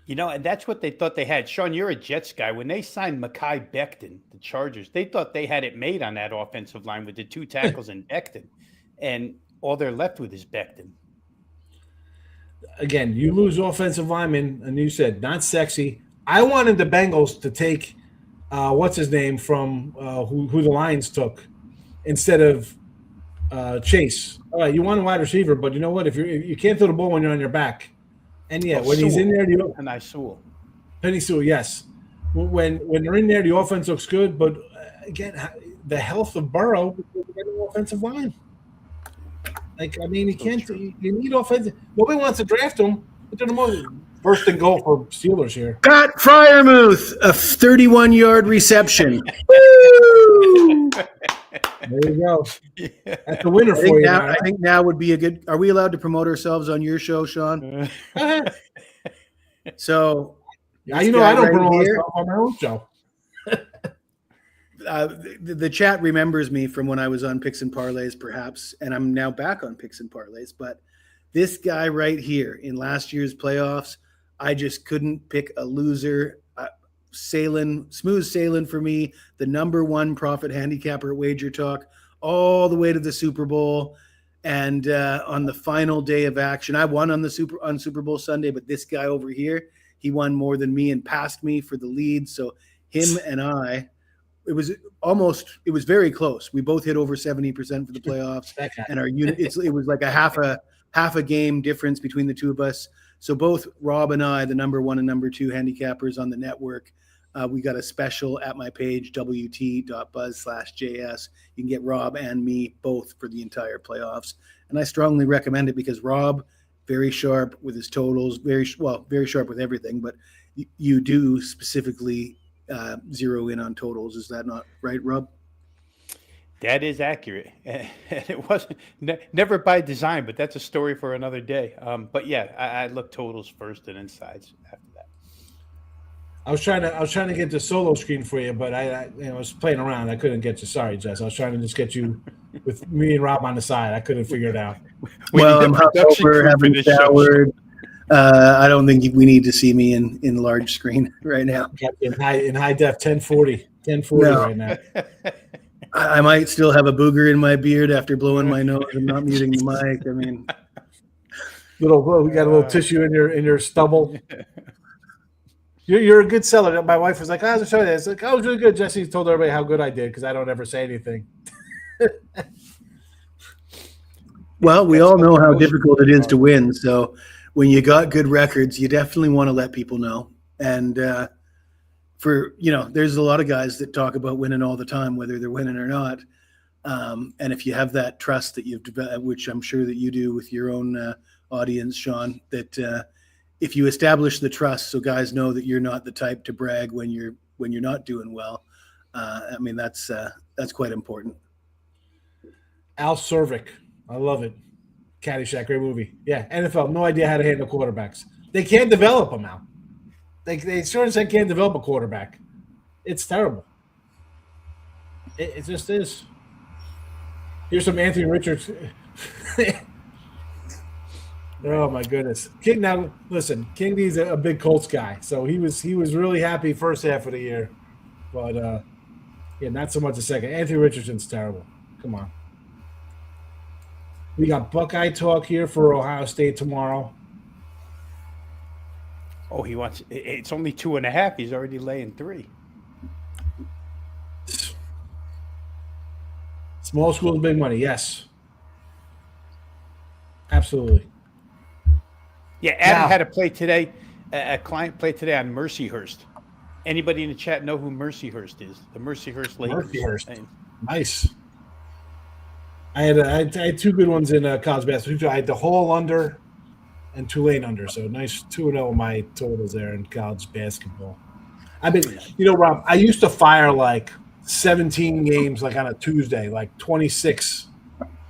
You know, and that's what they thought they had. Sean, you're a Jets guy. When they signed Mekhi Becton, the Chargers, they thought they had it made on that offensive line with the two tackles and Becton. And all they're left with is Becton. Again, you lose offensive linemen, and you said not sexy. I wanted the Bengals to take what's his name from who the Lions took instead of Chase. All right, you want a wide receiver, but you know what? If you can't throw the ball when you're on your back, and when he's in there, Penny Sewell, yes. When they're in there, the offense looks good, but again, the health of Burrow, you get an offensive line. Like, I mean, you need offensive. Nobody wants to draft him, but they're the most first and goal for Steelers here. Got Freiermuth, a 31-yard reception. Woo! There you go. That's a winner for you. I think now would be a good. Are we allowed to promote ourselves on your show, Sean? So, I don't promote myself on my own show. The chat remembers me from when I was on Picks and Parlays, perhaps, and I'm now back on Picks and Parlays. But this guy right here in last year's playoffs, I just couldn't pick a loser. Smooth sailing for me, the number one profit handicapper at Wager Talk, all the way to the Super Bowl. And on the final day of action, I won on Super Bowl Sunday, but this guy over here, he won more than me and passed me for the lead. So him and I, it was very close. We both hit over 70% for the playoffs, and our unit, it was like a half a game difference between the two of us. So both Rob and I, the number one and number two handicappers on the network, we got a special at my page, wt.buzz/JS. You can get Rob and me both for the entire playoffs. And I strongly recommend it because Rob, very sharp with his totals, very sharp with everything, but you do specifically zero in on totals. Is that not right, Rob? That is accurate. And it wasn't never by design, but that's a story for another day. But yeah, I look totals first and insides after that. I was trying to get the solo screen for you, but I was playing around. I couldn't get you. Sorry, Jess. I was trying to just get you with me and Rob on the side. I couldn't figure it out. Well, I'm hungover, having showered. I don't think we need to see me in large screen right now. In high def, 1040 right now. I might still have a booger in my beard after blowing my nose and not muting the mic. I mean, we got a little tissue in your stubble. You're a good seller. My wife was like, "I was showing this." Like, I was really good. Jesse told everybody how good I did because I don't ever say anything. Well, we all know how difficult it is to win. So when you got good records, you definitely want to let people know. And there's a lot of guys that talk about winning all the time, whether they're winning or not. And if you have that trust that you've developed, which I'm sure that you do with your own audience, Sean, that if you establish the trust, so guys know that you're not the type to brag when you're not doing well. I mean, that's quite important. Al Cervic, I love it. Caddyshack, great movie. Yeah, NFL, no idea how to handle quarterbacks. They can't develop them now. They sort of said can't develop a quarterback. It's terrible. It just is. Here's some Anthony Richards. Oh my goodness, King. Now listen, King D's a big Colts guy, so he was really happy first half of the year, but not so much the second. Anthony Richardson's terrible. Come on. We got Buckeye talk here for Ohio State tomorrow. Oh, he wants. It's only 2.5. He's already laying 3. Small schools, big money. Yes, absolutely. Yeah, Adam Now, had a play today. A client played today on Mercyhurst. Anybody in the chat know who Mercyhurst is? The Mercyhurst Lakers. Mercyhurst, nice. I had two good ones in college basketball. I had the Hall under and Tulane under. So nice 2-0 my totals there in college basketball. I mean, Rob, I used to fire like 17 games like on a Tuesday, like 26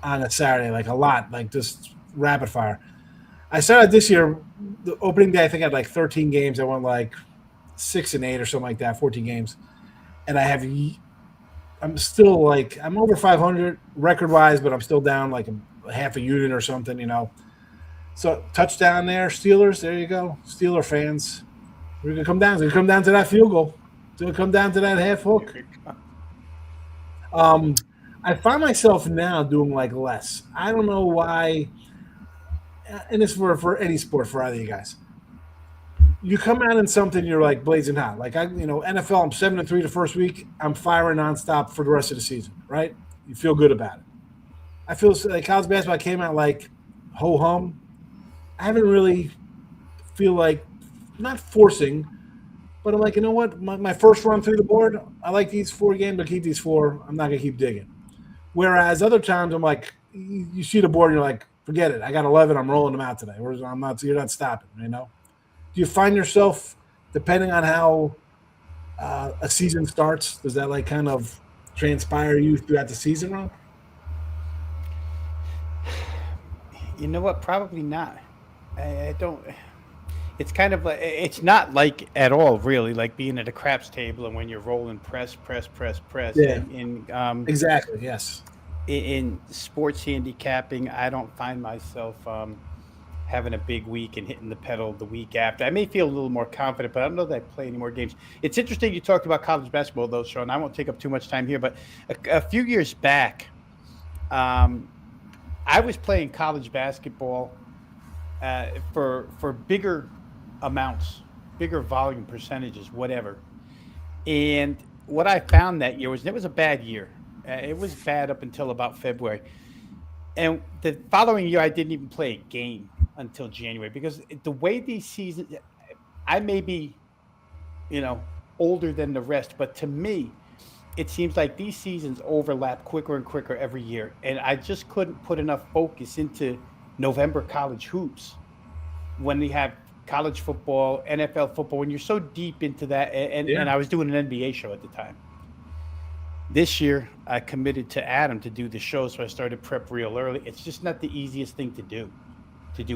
on a Saturday, like a lot, like just rapid fire. I started this year, the opening day, I think I had like 13 games. I went like 6-8 or something like that, 14 games. And I'm still like, I'm over 500 record wise, but I'm still down like a half a unit or something, So touchdown there, Steelers. There you go, Steeler fans. We're gonna come down. It's gonna come down to that field goal. It's gonna come down to that half hook. I find myself now doing like less. I don't know why, and it's for any sport for either of you guys. You come out in something, you're like blazing hot. Like NFL, I'm 7-3 the first week. I'm firing nonstop for the rest of the season. Right? You feel good about it. I feel like college basketball came out like ho hum. I haven't really feel like not forcing, but I'm like, you know what? My first run through the board, I like these 4 games. I'll keep these 4. I'm not gonna keep digging. Whereas other times, I'm like, you see the board, and you're like, forget it. I got 11. I'm rolling them out today. Or I'm not. You're not stopping. Do you find yourself, depending on how a season starts, does that like kind of transpire you throughout the season, Ron? You know what? Probably not. I don't. It's kind of like it's not like at all really like being at a craps table and when you're rolling press. Yeah, exactly. Yes. In sports handicapping, I don't find myself having a big week and hitting the pedal the week after. I may feel a little more confident, but I don't know that I play any more games. It's interesting you talked about college basketball, though, Sean. I won't take up too much time here, but a few years back, I was playing college basketball for bigger amounts, bigger volume percentages, whatever. And what I found that year was it was a bad year. It was bad up until about February. And the following year, I didn't even play a game until January because the way these seasons, I may be, older than the rest, but to me, it seems like these seasons overlap quicker and quicker every year. And I just couldn't put enough focus into November college hoops when we have college football, NFL football, when you're so deep into that. And I was doing an NBA show at the time. This year, I committed to Adam to do the show, so I started prep real early. It's just not the easiest thing to do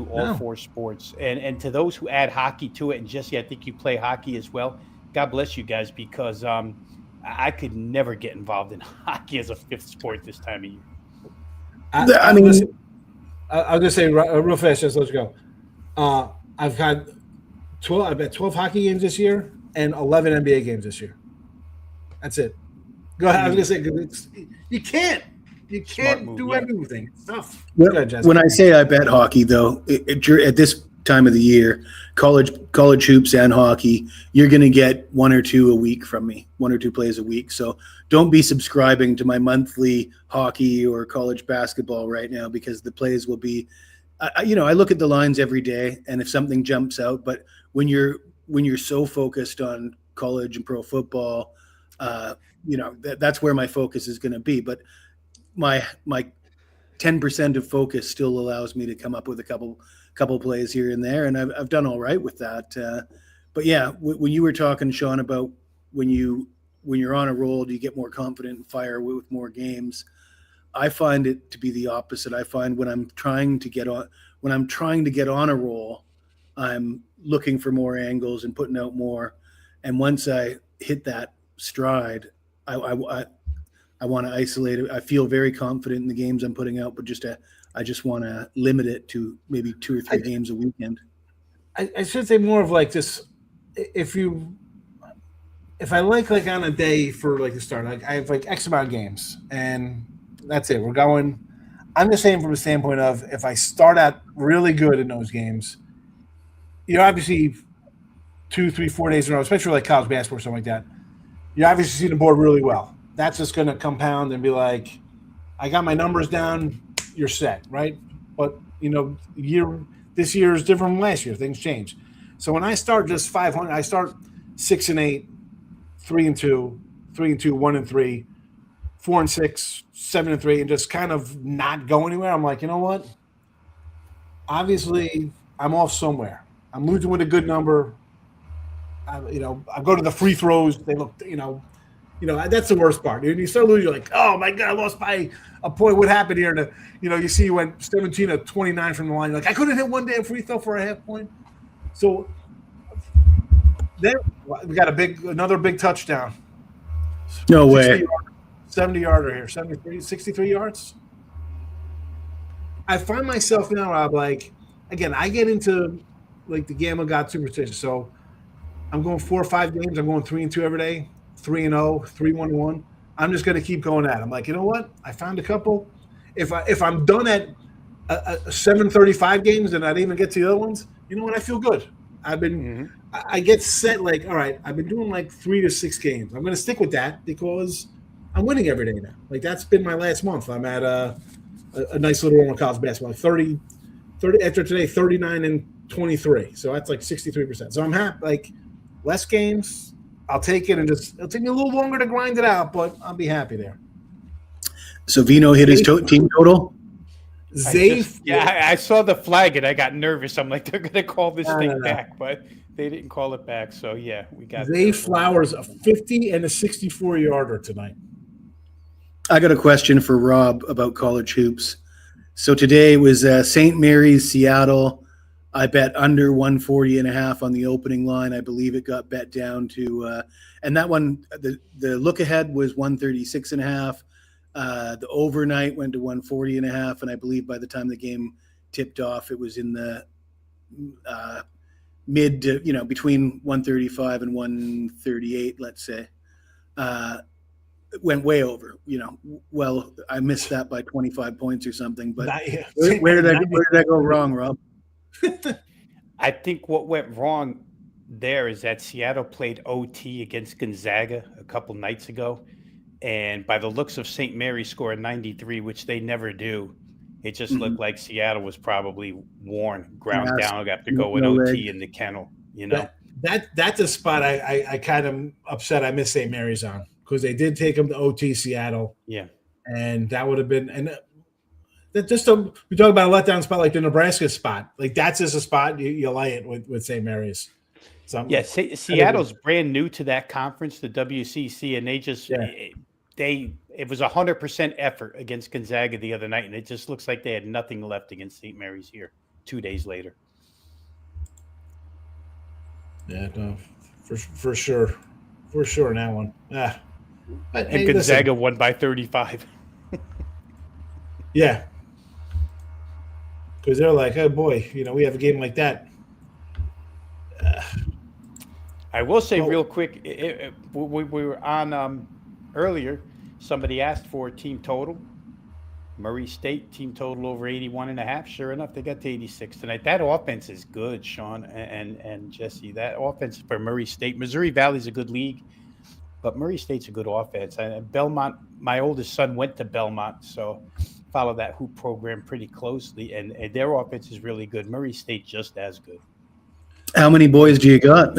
all 4 sports. And to those who add hockey to it, and Jesse, I think you play hockey as well. God bless you guys because I could never get involved in hockey as a 5th sport this time of year. I mean, listen, I'll just say real fast, just let you go. I've had 12. I bet 12 hockey games this year and 11 NBA games this year. That's it. Go ahead. I was gonna say you can't do anything. It's tough. When I say I bet hockey, though, at this time of the year, college hoops and hockey, you're going to get 1 or 2 a week from me, 1 or 2 plays a week. So don't be subscribing to my monthly hockey or college basketball right now because the plays will be. I look at the lines every day, and if something jumps out, but when you're so focused on college and pro football. That's where my focus is going to be. But my 10% of focus still allows me to come up with a couple plays here and there, and I've done all right with that. But yeah, when you were talking, Sean, about when you're on a roll, do you get more confident and fire with more games? I find it to be the opposite. I find when I'm trying to get on a roll, I'm looking for more angles and putting out more. And once I hit that stride, I want to isolate it. I feel very confident in the games I'm putting out, but I just want to limit it to maybe 2 or 3 games a weekend. I should say more of like this. If I like on a day for like the start, like I have like X amount of games and that's it. We're going. I'm just saying from the standpoint of if I start out really good in those games, obviously 2, 3, 4 days in a row, especially like college basketball or something like that, you obviously see the board really well. That's just going to compound and be like, I got my numbers down, you're set, right? But, this year is different from last year. Things change. So when I start just 500, I start 6-8, 3-2, 3-2, 1-3, 4-6, 7-3, and just kind of not go anywhere. I'm like, you know what? Obviously, I'm off somewhere. I'm losing with a good number. I go to the free throws. They look, that's the worst part. You start losing, you're like, oh my God, I lost by a point. What happened here? And you see you went 17 of 29 from the line. You're like, I couldn't hit one damn free throw for a half point. So then we got another big touchdown. No way. 70-yarder here, 63 yards. I find myself now, Rob, like, again, I get into like the gamma god superstition. So I'm going 4 or 5 games. I'm going 3-2 every day, 3-0, 3-1-1. I'm just going to keep going at it. I'm like, you know what? I found a couple. If I'm done at 735 games and I didn't even get to the other ones, you know what? I feel good. I get set like, all right, I've been doing like 3 to 6 games. I'm going to stick with that because I'm winning every day now. Like that's been my last month. I'm at a nice little run of college basketball. 30 after today, 39-23. So that's like 63%. So I'm happy. Like less games, I'll take it, and it'll take me a little longer to grind it out, but I'll be happy there. So Vino hit his team total. I saw the flag and I got nervous. I'm like, they're going to call this thing back, but they didn't call it back. So yeah, we got Zay Flowers a 50 and a 64-yarder tonight. I got a question for Rob about college hoops. So today was St. Mary's, Seattle. I bet under 140.5 on the opening line. I believe it got bet down to, and that one, the look ahead was 136.5. The overnight went to 140.5, and I believe by the time the game tipped off, it was in the mid to, between 135 and 138, let's say. Went way over, well, I missed that by 25 points or something, but where did I go wrong, Rob? I think what went wrong there is that Seattle played OT against Gonzaga a couple nights ago. And by the looks of St. Mary's scored 93, which they never do, it just looked like Seattle was probably worn, ground down, got to go in OT in the kennel, That's a spot I kind of upset I missed St. Mary's on, because they did take them to OT Seattle. Yeah. And that would have been – and we talk about a letdown spot like the Nebraska spot. Like that's just a spot you lay it with St. Mary's. Seattle's brand new to that conference, the WCC, and they just it was 100% effort against Gonzaga the other night, and it just looks like they had nothing left against St. Mary's here 2 days later. Yeah, no, for sure in that one. Yeah, and Gonzaga won by 35. Yeah. Because they're like, oh boy, we have a game like that. I will say real quick, we were on earlier. Somebody asked for a team total. Murray State team total over 81.5. Sure enough, they got to 86 tonight. That offense is good, Sean and Jesse. That offense for Murray State. Missouri Valley's a good league, but Murray State's a good offense. And Belmont, my oldest son went to Belmont, so follow that hoop program pretty closely, and their offense is really good. Murray State just as good. How many boys do you got,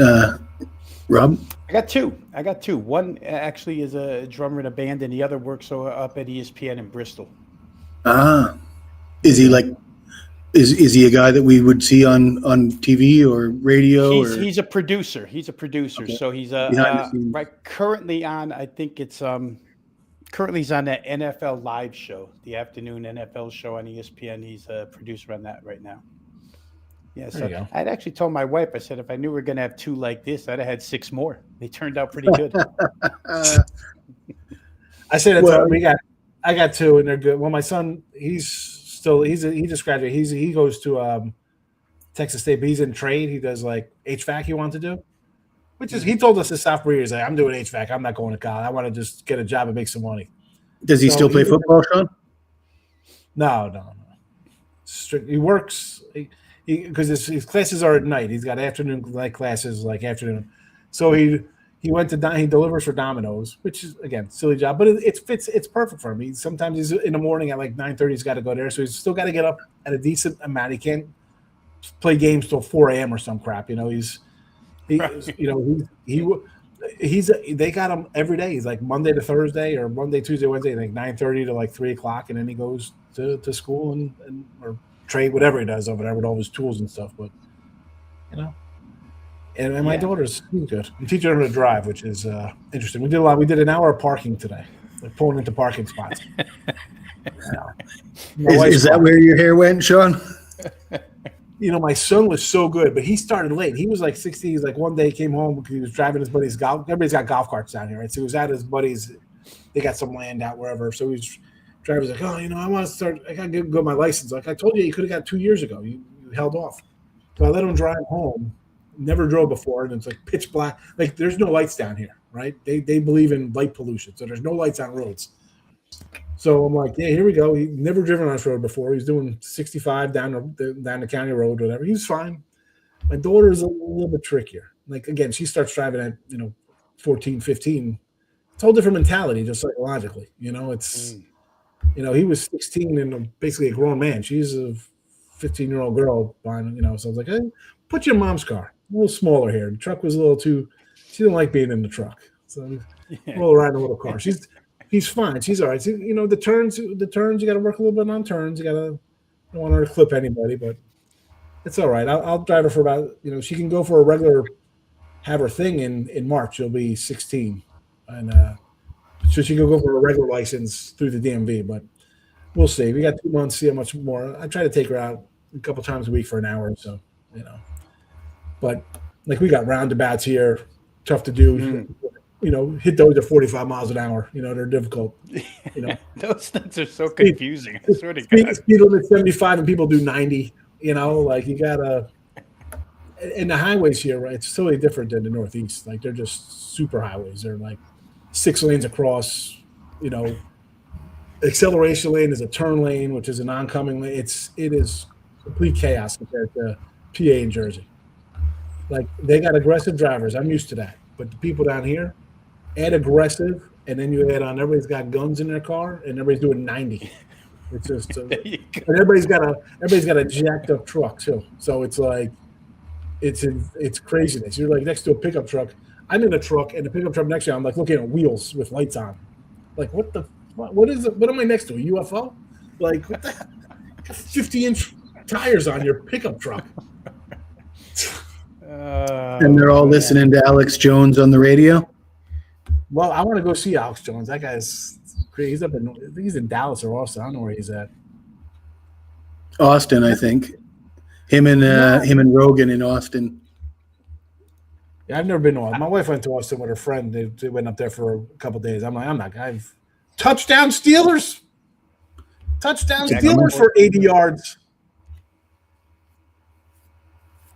Rob? I got two. One actually is a drummer in a band, and the other works up at ESPN in Bristol. Is he is he a guy that we would see on TV or radio? He's a producer. Okay. So he's currently on. I think it's Currently, he's on that NFL Live show, the afternoon NFL show on ESPN. He's a producer on that right now. Yeah, so I'd actually told my wife, I said, if I knew we were going to have two like this, I'd have had 6 more. They turned out pretty good. I said, I got 2, and they're good. Well, my son, he just graduated. He goes to Texas State, but he's in trade. He does like HVAC he wants to do. Which is, he told us this sophomore year, he's like, I'm doing HVAC. I'm not going to college. I want to just get a job and make some money. Does he still play football, Sean? No. He works. because his classes are at night. He's got afternoon like classes, like afternoon. So he went to he delivers for Domino's, which is again silly job, but it's perfect for him. Sometimes he's in the morning at like 9:30. He's got to go there, so he's still got to get up at a decent amount. He can't play games till 4 a.m. or some crap. You know, they got him every day. He's like Monday to Thursday or Monday, Tuesday, Wednesday, like 9:30 to like 3 o'clock, and then he goes to school and or trade, whatever he does over there with all his tools and stuff. But you know, and my daughter's good. I'm teaching her to drive, which is interesting. We did a lot. We did an hour of parking today, like pulling into parking spots. Is that where your hair went, Sean? You know, my son was so good, but he started late. He was like 60. He's like one day he came home because he was driving his buddy's golf. Everybody's got golf carts down here, right? So he was at his buddy's. They got some land out wherever. So he's driving. He's like, oh, you know, I want to start. I got to go my license. Like I told you could have got 2 years ago. You held off. So I let him drive home. Never drove before, and it's like pitch black. Like there's no lights down here, right? They believe in light pollution, so there's no lights on roads. So I'm like, yeah, here we go. He never driven on this road before. He's doing 65 down the county road, whatever. He's fine. My daughter's a little bit trickier. Like, again, she starts driving at, 14, 15. It's a whole different mentality, just psychologically. It's, he was 16 and basically a grown man. She's a 15-year-old girl buying, so I was like, hey, put your mom's car. A little smaller here. The truck was a little too, she didn't like being in the truck. So roll around in a little car. He's fine. She's all right. So, the turns, you got to work a little bit on turns. You got to, don't want her to clip anybody, but it's all right. I'll drive her for about, she can go for a regular, have her thing in March. She'll be 16. And so she can go for a regular license through the DMV, but we'll see. We got 2 months, see how much more. I try to take her out a couple times a week for an hour or so, But, like, we got roundabouts here, tough to do. Hit those at 45 miles an hour. They're difficult. Those things are so confusing. I swear to God. Speed limit 75 and people do 90. Like you gotta. And the highways here, right? It's totally different than the Northeast. Like they're just super highways. They're like 6 lanes across. Acceleration lane is a turn lane, which is an oncoming lane. It is complete chaos compared to PA and Jersey. Like they got aggressive drivers. I'm used to that. But the people down here. Add aggressive, and then you add on everybody's got guns in their car, and everybody's doing 90. It's just, and everybody's got a jacked up truck too. So it's like, it's craziness. You're like next to a pickup truck. I'm in a truck, and the pickup truck next to me, I'm like looking at wheels with lights on. Like what is it? What am I next to? A UFO? Like what the 50-inch tires on your pickup truck? And they're all listening to Alex Jones on the radio. Well, I want to go see Alex Jones. That guy's crazy. He's in Dallas or Austin. I don't know where he's at. Austin, I think. Him and Rogan in Austin. Yeah, I've never been to Austin. My wife went to Austin with her friend. They went up there for a couple of days. I'm like, I'm not. Touchdown Steelers. Touchdown Steelers for 80 yards.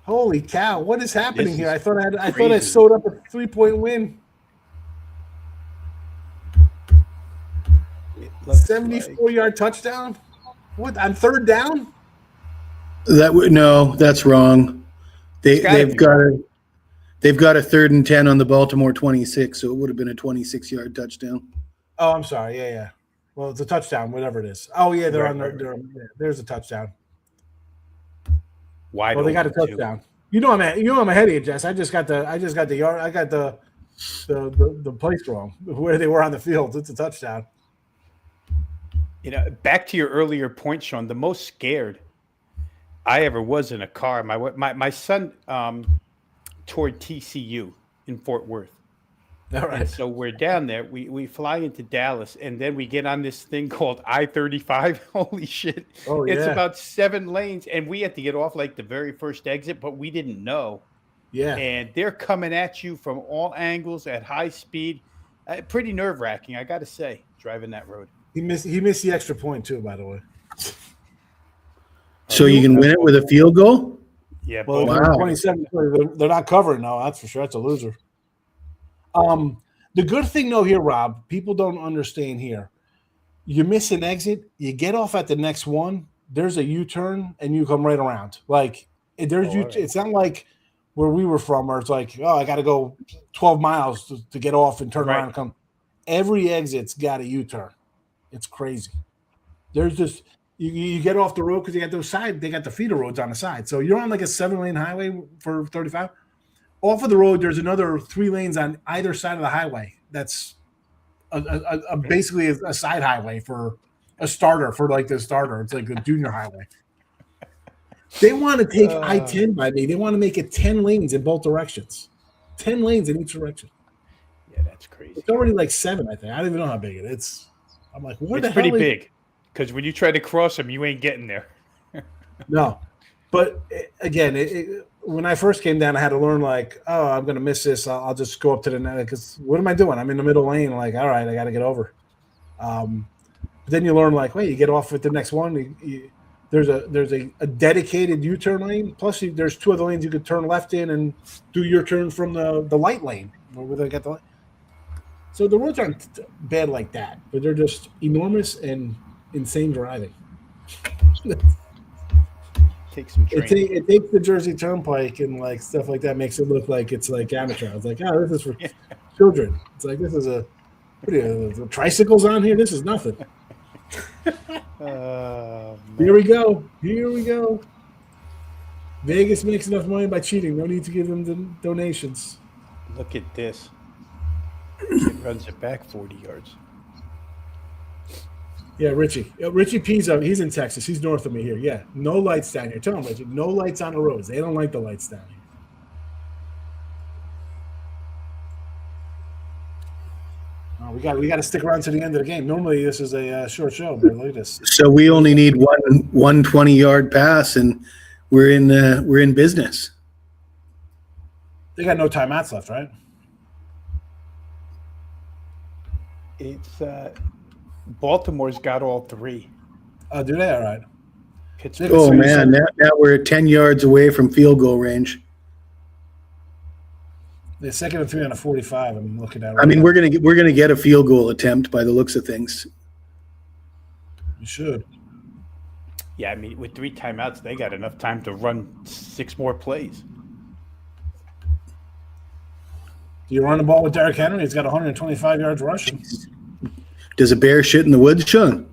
Holy cow! What is happening here? I thought I sewed up a 3-point win. 74-yard touchdown. What on third down? That's wrong. They've got a 3rd and 10 on the Baltimore 26, so it would have been a 26-yard touchdown. Oh, I'm sorry. Yeah. Well, it's a touchdown, whatever it is. Oh yeah, there's a touchdown. Wide. Well, they got a touchdown. I'm ahead of you, Jess. I just got the yard. I got the place wrong where they were on the field. It's a touchdown. Back to your earlier point, Sean. The most scared I ever was in a car. My son toured TCU in Fort Worth. All right. And so we're down there. We fly into Dallas, and then we get on this thing called I-35. Holy shit. Oh, yeah. It's about 7 lanes, and we had to get off like the very first exit, but we didn't know. Yeah. And they're coming at you from all angles at high speed. Pretty nerve-wracking, I got to say, driving that road. He missed the extra point, too, by the way. So you can win it with a field goal? Yeah. Well, wow. 27, they're not covering, no, that's for sure. That's a loser. The good thing, though, here, Rob, people don't understand here. You miss an exit, you get off at the next one, there's a U-turn, and you come right around. Like, There's all right. It's not like where we were from, where it's like, oh, I got to go 12 miles to get off and turn Right. around and come. Every exit's got a U-turn. It's crazy. There's just you get off the road because you got those side. They got the feeder roads on the side, so you're on like a 7-lane highway for 35. Off of the road, there's another 3 lanes on either side of the highway. That's basically a side highway for a starter, for like the starter. It's like a junior highway. They want to take I-10 by me. They want to make it 10 lanes in both directions. 10 lanes in each direction. Yeah, that's crazy. It's already like 7, I think. I don't even know how big it is. I'm like, what the It's hell? pretty big because when you try to cross them, you ain't getting there. No. But again, when I first came down, I had to learn like, oh, I'm going to miss this. I'll just go up to the net because what am I doing? I'm in the middle lane. Like, all right, I got to get over. But then you learn like, wait, you get off at the next one. There's a dedicated U-turn lane. Plus, there's 2 other lanes you could turn left in and do your turn from the light lane where they got the light. So the roads aren't bad like that, but they're just enormous and insane driving. Take some training. It takes the Jersey Turnpike and like stuff like that, makes it look like it's like amateur. It's like, oh, this is for children. It's like, this is the tricycles on here. This is nothing. Here we go. Vegas makes enough money by cheating. No need to give them the donations. Look at this. It runs it back 40 yards. Yeah, Richie. Richie P's up. He's in Texas. He's north of me here. Yeah, no lights down here. Tell him, Richie, no lights on the roads. They don't like the lights down here. Oh, we got to stick around to the end of the game. Normally, this is a short show, but look at this. So we only need one 20-yard pass, and we're in business. They got no timeouts left, right? It's Baltimore's got all 3. Oh, do they? All right. Pittsburgh. Oh man, now we're 10 yards away from field goal range. The 2nd and 3 on a 45. I'm looking at. I mean, we're gonna get a field goal attempt by the looks of things. You should. Yeah, I mean, with 3 timeouts, they got enough time to run 6 more plays. Do you run the ball with Derrick Henry? He's got 125 yards rushing. Does a bear shit in the woods, Sean?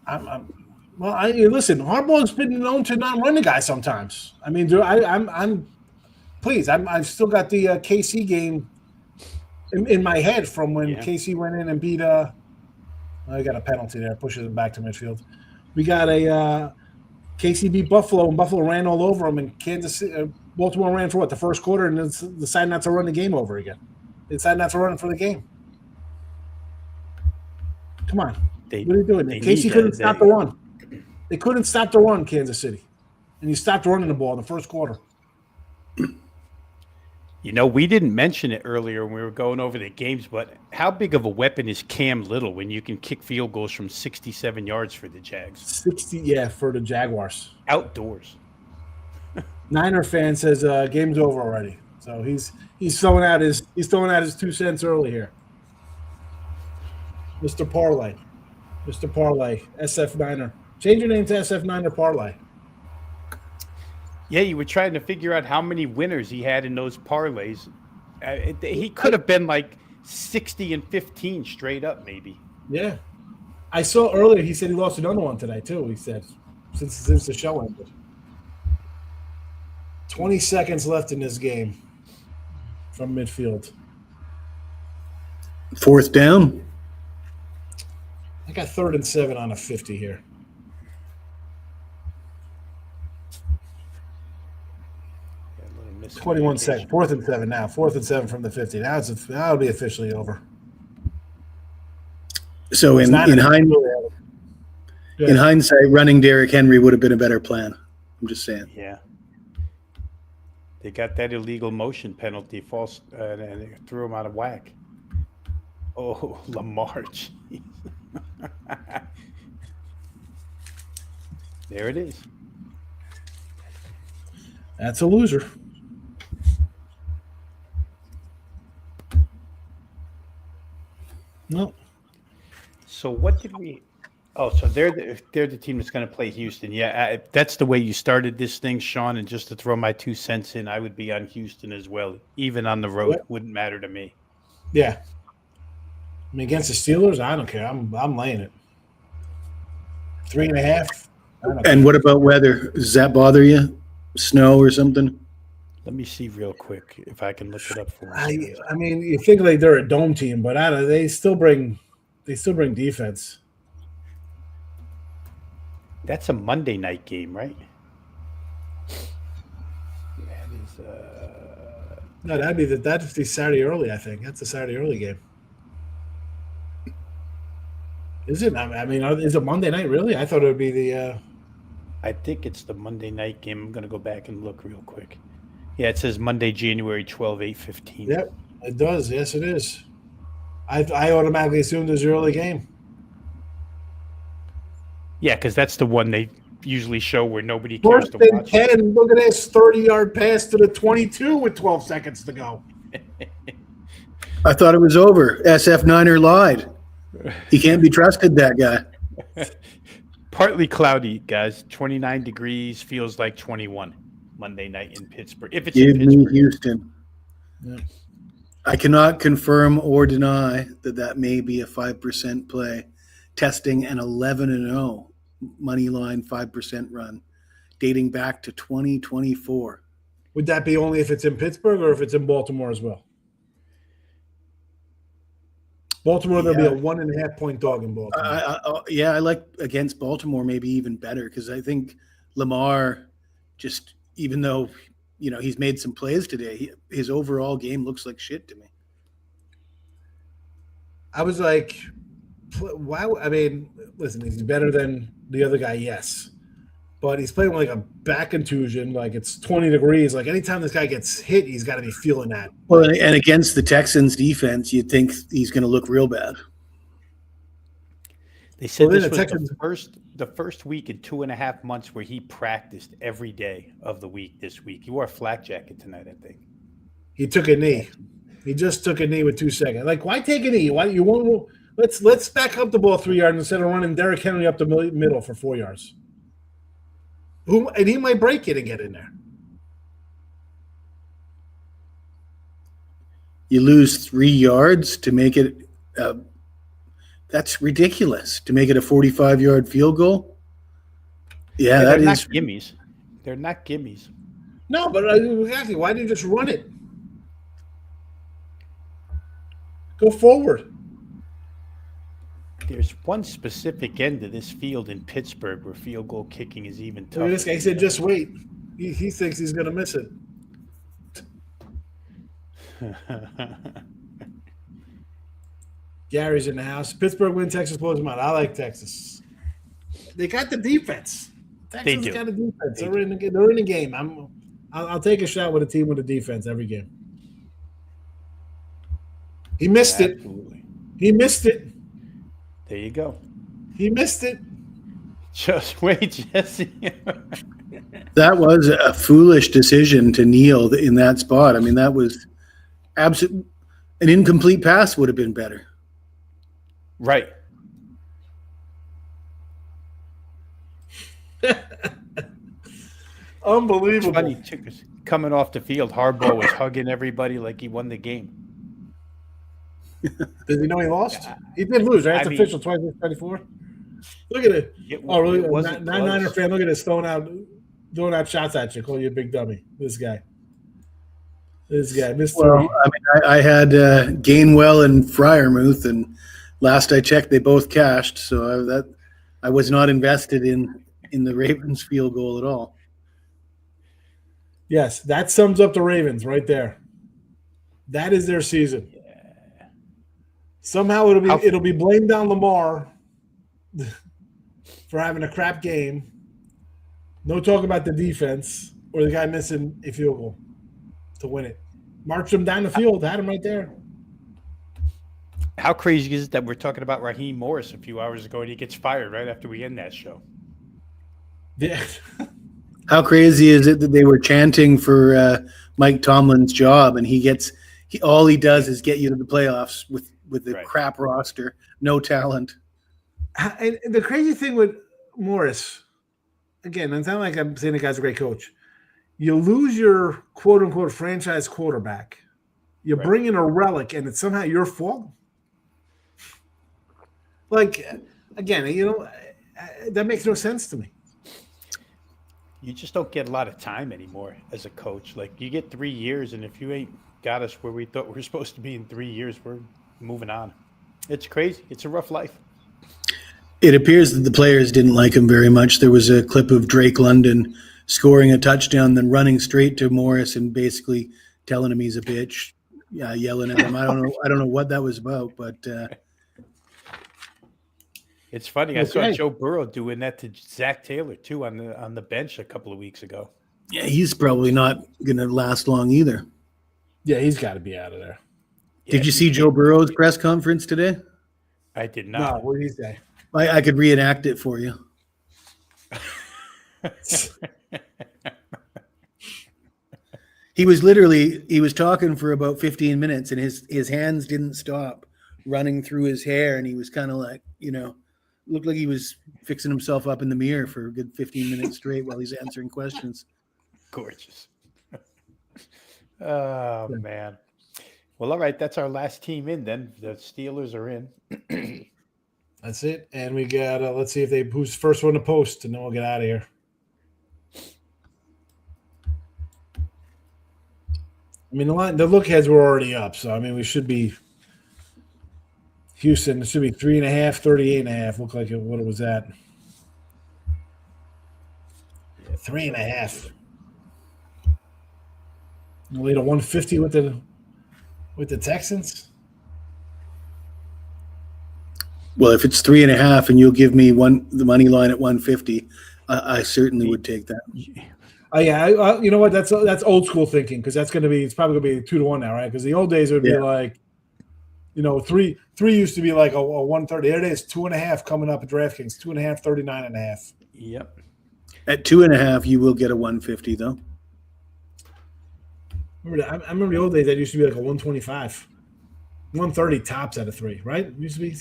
Listen. Harbaugh's been known to not run the guy sometimes. I mean, I've still got the KC game in my head from when KC went in and beat. I got a penalty there, pushes him back to midfield. We got a KC beat Buffalo, and Buffalo ran all over them, and Baltimore ran for the first quarter, and decided not to run the game over again. They decided not to run it for the game. Come on. What are you doing? KC couldn't stop the run. They couldn't stop the run, Kansas City. And you stopped running the ball in the first quarter. You know, we didn't mention it earlier when we were going over the games, but how big of a weapon is Cam Little when you can kick field goals from 67 yards for the Jags? 60, yeah, for the Jaguars. Outdoors. Niner fan says game's over already. So he's throwing out his 2 cents early here. Mr. Parlay, SF Niner. Change your name to SF Niner Parlay. Yeah, you were trying to figure out how many winners he had in those parlays. He could have been like 60 and 15 straight up, maybe. Yeah. I saw earlier he said he lost another one today, too, he said, since the show ended. 20 seconds left in this game from midfield. 4th down. I got 3rd and 7 on a 50 here. 21 seconds. 4th and 7 now. 4th and 7 from the 50. Now that'll be officially over. So in hindsight, running Derrick Henry would have been a better plan. I'm just saying. Yeah. They got that illegal motion penalty, false, and they threw him out of whack. Oh, Lamar. There it is. That's a loser. No. So what did we Oh, so they're the team that's going to play Houston. Yeah, if that's the way you started this thing, Sean. And just to throw my 2 cents in, I would be on Houston as well, even on the road. Wouldn't matter to me. Yeah. I mean, against the Steelers, I don't care. I'm laying it. 3.5. And what about weather? Does that bother you? Snow or something? Let me see real quick if I can look it up for you. I mean, you think like they're a dome team, but they still bring defense. That's a Monday night game, right? That is. No, that'd be Saturday early. I think that's a Saturday early game. Is it? I mean, is it Monday night? Really? I thought it would be the. I think it's the Monday night game. I'm going to go back and look real quick. Yeah, it says Monday, January 12, 8:15. Yep, it does. Yes, it is. I automatically assumed it was the early game. Yeah, because that's the one they usually show where nobody cares First to and watch. 10. Look at this 30-yard pass to the 22 with 12 seconds to go. I thought it was over. SF Niner lied. He can't be trusted, that guy. Partly cloudy, guys. 29 degrees, feels like 21 Monday night in Pittsburgh. If it's Give in me Pittsburgh. Houston. Yeah. I cannot confirm or deny that may be a 5% play. Testing an 11-0 money line 5% run, dating back to 2024. Would that be only if it's in Pittsburgh or if it's in Baltimore as well? Baltimore, there'll be a 1.5 point dog in Baltimore. I like against Baltimore maybe even better because I think Lamar just, even though he's made some plays today, his overall game looks like shit to me. I was like, wow. I mean, listen, he's better than the other guy, yes. But he's playing with like a back contusion, like it's 20 degrees. Like anytime this guy gets hit, he's got to be feeling that. Well, and against the Texans defense, you'd think he's going to look real bad. They said this was the first week in 2.5 months where he practiced every day of the week this week. He wore a flak jacket tonight, I think. He took a knee. He just took a knee with 2 seconds. Like, why take a knee? Why you won't? Let's back up the ball 3 yards instead of running Derrick Henry up the middle for 4 yards. And he might break it and get in there. You lose 3 yards to make it. That's ridiculous. To make it a 45-yard field goal. Yeah, they're not gimmies. They're not gimmies. No, but exactly. Why didn't you just run it? Go forward. There's one specific end of this field in Pittsburgh where field goal kicking is even tougher. This guy said, just wait. He thinks he's going to miss it. Gary's in the house. Pittsburgh win, Texas blows them out. I like Texas. They got the defense. Texas got the defense. They're in the game. I'll take a shot with a team with a defense every game. He missed it. He missed it. There you go. He missed it. Just wait, Jesse. That was a foolish decision to kneel in that spot. I mean, that was absolute. An incomplete pass would have been better. Right. Unbelievable. Funny, coming off the field, Harbaugh was hugging everybody like he won the game. Does he know he lost? He did lose, right? It's official 24. Look at it. Oh, really? Niner fan, look at this throwing out shots at you, call you a big dummy. This guy, Mr. Well, I mean, I had Gainwell and Freiermuth, and last I checked, they both cashed. So I was not invested in the Ravens field goal at all. Yes, that sums up the Ravens right there. That is their season. Somehow it'll be blamed on Lamar for having a crap game. No talk about the defense or the guy missing a field goal to win it. Marched him down the field, had him right there. How crazy is it that we're talking about Raheem Morris a few hours ago and he gets fired right after we end that show? Yeah. How crazy is it that they were chanting for Mike Tomlin's job and all he does is get you to the playoffs with the crap roster, no talent. And the crazy thing with Morris, again, it's not like I'm saying the guy's a great coach. You lose your quote unquote franchise quarterback. You bring in a relic, and it's somehow your fault. Like, again, that makes no sense to me. You just don't get a lot of time anymore as a coach. Like, you get 3 years, and if you ain't got us where we thought we were supposed to be in 3 years, we're moving on. It's crazy. It's a rough life. It appears that the players didn't like him very much. There was a clip of Drake London scoring a touchdown, then running straight to Morris and basically telling him he's a bitch, yelling at him. I don't know what that was about, but it's funny. I saw Joe Burrow doing that to Zach Taylor too on the bench a couple of weeks ago. Yeah, he's probably not going to last long either. Yeah, he's got to be out of there. Did you see Joe Burrow's press conference today? I did not. No, what did he say? I could reenact it for you. He was talking for about 15 minutes, and his hands didn't stop running through his hair, and he was kind of like, looked like he was fixing himself up in the mirror for a good 15 minutes straight while he's answering questions. Gorgeous. Oh, man. Well, all right. That's our last team in then. The Steelers are in. That's it. And we got, let's see who's the first one to post, and then we'll get out of here. I mean, the look heads were already up, so I mean, we should be Houston. It should be 3.5, 38.5. Look like what it was at. 3.5. You lead a 150 with the Texans. Well, if it's 3.5 and you'll give me the money line at 150, I certainly would take that. Oh yeah, you know what? That's old school thinking, because it's probably gonna be 2-1 now, right? Because the old days it would be like, three used to be like a 130. There it is, 2.5 coming up at DraftKings, 2.5, 39.5. Yep. At 2.5, you will get a 150 though. I remember the old days that used to be like a 125, 130 tops out of 3, right? It used to be.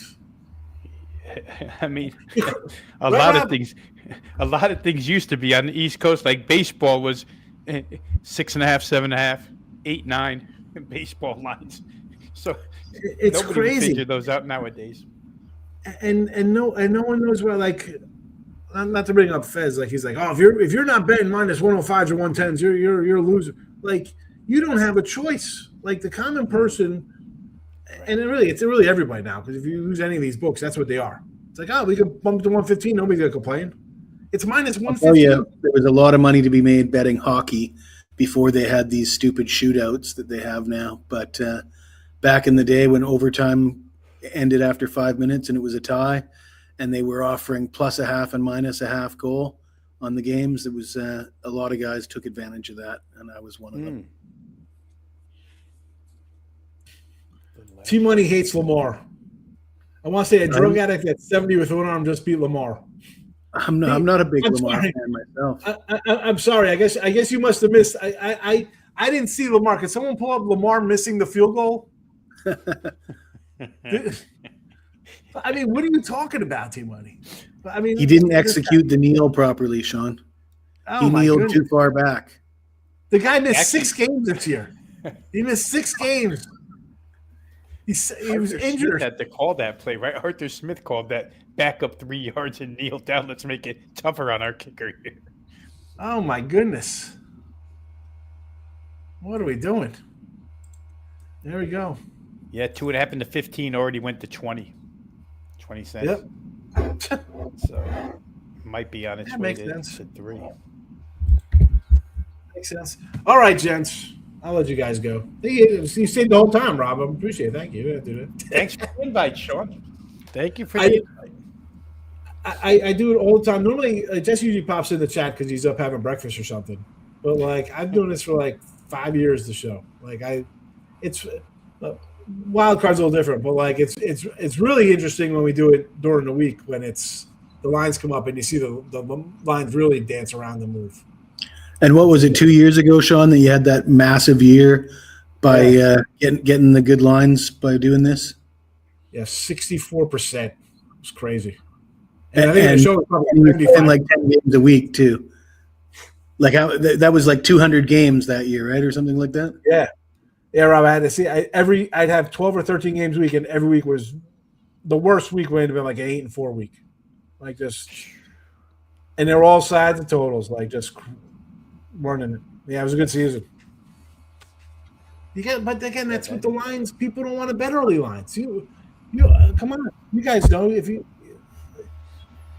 I mean, a lot of things used to be on the East Coast. Like baseball was 6.5, 7.5, 8, 9 baseball lines. So it's nobody crazy. would figure those out nowadays. And no one knows where, like, not to bring up Fez, like he's like, oh, if you're not betting minus 105s or 110s, you're a loser. Like, you don't have a choice. Like, the common person. And it's really everybody now, because if you use any of these books, that's what they are. It's like, oh, we could bump to 115. Nobody's going to complain. It's minus 115. Oh, yeah. There was a lot of money to be made betting hockey before they had these stupid shootouts that they have now. But back in the day when overtime ended after 5 minutes and it was a tie, and they were offering plus a half and minus a half goal on the games, it was a lot of guys took advantage of that, and I was one of them. T-Money hates Lamar. I want to say a drug addict at 70 with one arm just beat Lamar. I'm not a big Lamar fan myself. I'm sorry. I guess you must have missed. I didn't see Lamar. Can someone pull up Lamar missing the field goal? I mean, what are you talking about, T-Money? I mean, he didn't execute the kneel properly, Sean. He kneeled too far back. The guy missed 6 games this year. He missed 6 games. He was injured. Smith had to call that play, right? Arthur Smith called that back up 3 yards and kneel down. Let's make it tougher on our kicker here. Oh, my goodness. What are we doing? There we go. Yeah, 2 it happened to 15, already went to 20 cents. Yep. So might be on its way to 3. Makes sense. All right, gents. I'll let you guys go. You stayed the whole time, Rob. I appreciate it. Thank you. Thanks for the invite, Sean. Thank you for the invite. I do it all the time. Normally, Jesse usually pops in the chat because he's up having breakfast or something. But, like, I've been doing this for, like, 5 years, the show. Like, it's wild card's a little different, but, like, it's really interesting when we do it during the week when it's the lines come up and you see the lines really dance around and move. And what was it, 2 years ago, Sean, that you had that massive year by getting the good lines by doing this? Yeah, 64%. It was crazy. And I think the show was probably and he was 75. playing like 10 games a week too. Like that was like 200 games that year, right, or something like that. Yeah, Rob. I had to see. I'd have 12 or 13 games a week, and every week was the worst week. Would have been like an 8-4 week, like just. And they were all sides and totals, like just running it. Yeah, it was a good season. But again, that's with the lines. People don't want to bet early lines. You come on, you guys know if you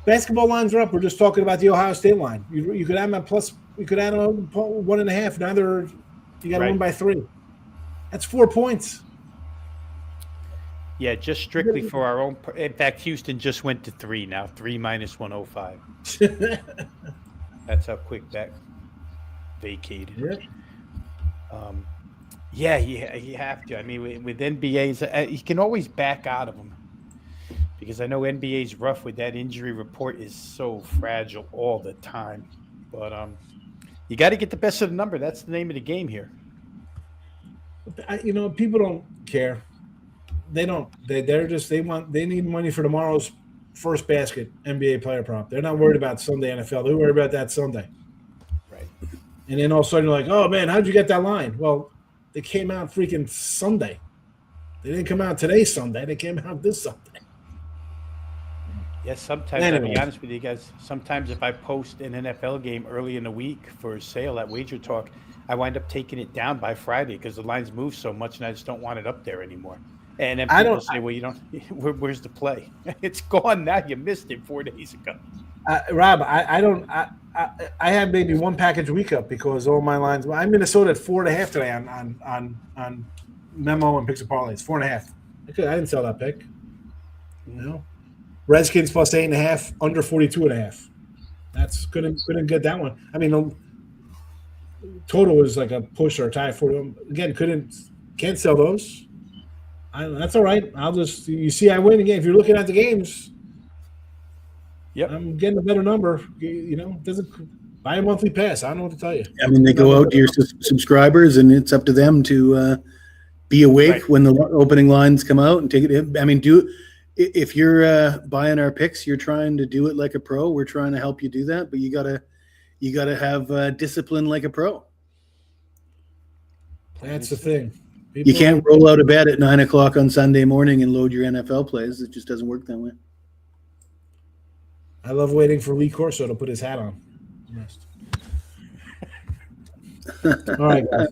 basketball lines are up. We're just talking about the Ohio State line. You could add them plus. You could add them 1.5. Now you got to win by 3. That's 4 points. Yeah, just strictly for our own. In fact, Houston just went to 3 now. 3 minus 105. That's how quick that vacated. Yeah. You have to. I mean, with NBAs, you can always back out of them because I know NBA's rough with that injury report is so fragile all the time. But you got to get the best of the number. That's the name of the game here. People don't care. They don't. They need money for tomorrow's first basket NBA player prop. They're not worried about Sunday NFL. They're worried about that Sunday. Right. And then all of a sudden you're like, oh man, how'd you get that line? Well, they came out freaking Sunday. They didn't come out today Sunday. They came out this Sunday. Yes, sometimes I'll be honest with you guys. Sometimes if I post an NFL game early in the week for sale at Wager Talk, I wind up taking it down by Friday because the lines move so much and I just don't want it up there anymore. And then people say, well, you don't, where's the play? It's gone now. You missed it 4 days ago. Rob, I have maybe one package a week up because all my lines. Well, I'm Minnesota at 4.5 today on Memo and Picks and Parlays. 4.5. I didn't sell that pick. Redskins plus 8.5, under 42.5. That's couldn't get that one. I mean, total was like a push or a tie for them. Again, can't sell those. That's all right. You see, I win again. If you're looking at the games, I'm getting a better number. Doesn't buy a monthly pass. I don't know what to tell you. I mean, they go out to your subscribers, and it's up to them to be awake when the opening lines come out and take it. I mean, if you're buying our picks, you're trying to do it like a pro. We're trying to help you do that, but you gotta have discipline like a pro. That's the thing. You can't roll out of bed at 9 o'clock on Sunday morning and load your NFL plays. It just doesn't work that way. I love waiting for Lee Corso to put his hat on. All right, guys.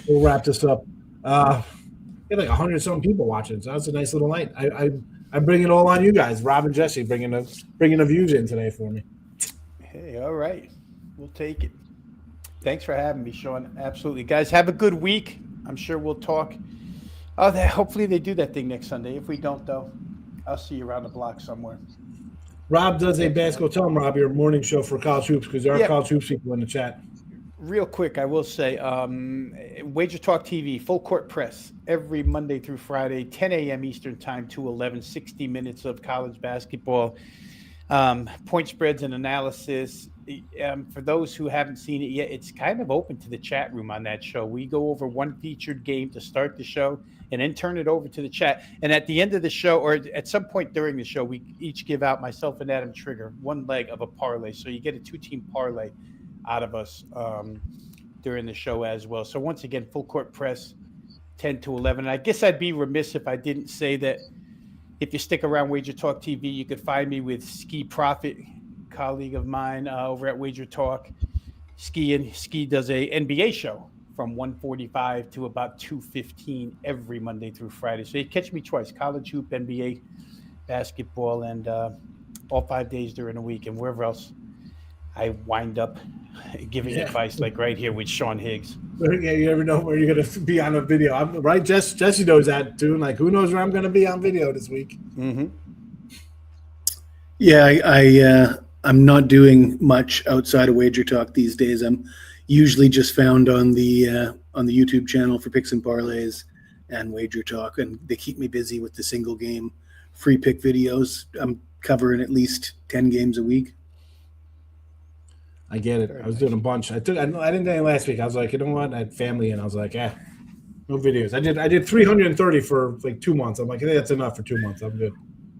We'll wrap this up. We had like 100-some people watching, so that's a nice little night. I'm bringing it all on you guys. Rob and Jesse bringing the views in today for me. Hey, all right. We'll take it. Thanks for having me, Sean. Absolutely. Guys, have a good week. I'm sure we'll talk. Hopefully they do that thing next Sunday. If we don't, though, I'll see you around the block somewhere. Rob does a basketball. Tell him, Rob, your morning show for college hoops because there are college hoops people in the chat. Real quick, I will say, Wager Talk TV, Full Court Press, every Monday through Friday, 10 a.m. Eastern Time to 11, 60 minutes of college basketball, point spreads and analysis. For those who haven't seen it yet, it's kind of open to the chat room on that show. We go over one featured game to start the show and then turn it over to the chat. And at the end of the show, or at some point during the show, we each give out, myself and Adam Trigger, one leg of a parlay. So you get a 2-team parlay out of us during the show as well. So once again, Full Court Press, 10 to 11. And I guess I'd be remiss if I didn't say that if you stick around Wager Talk TV, you could find me with Ski Profit, colleague of mine over at Wager Talk. Ski does a NBA show from 1:45 to about 2:15 every Monday through Friday. So you catch me twice, college hoop, NBA, basketball, and all 5 days during the week, and wherever else I wind up giving advice, like right here with Sean Higgs. Yeah, you never know where you're going to be on a video. Right? Jesse knows that too. Like, who knows where I'm going to be on video this week? Mm-hmm. Yeah, I'm not doing much outside of Wager Talk these days. I'm usually just found on the YouTube channel for Picks and Parlays and Wager Talk, and they keep me busy with the single game free pick videos. I'm covering at least 10 games a week. I get it. I was doing a bunch. I didn't do any last week. I was like, you know what? I had family, and I was like, no videos. I did 330 for like 2 months. I'm like, hey, that's enough for 2 months. I'm good.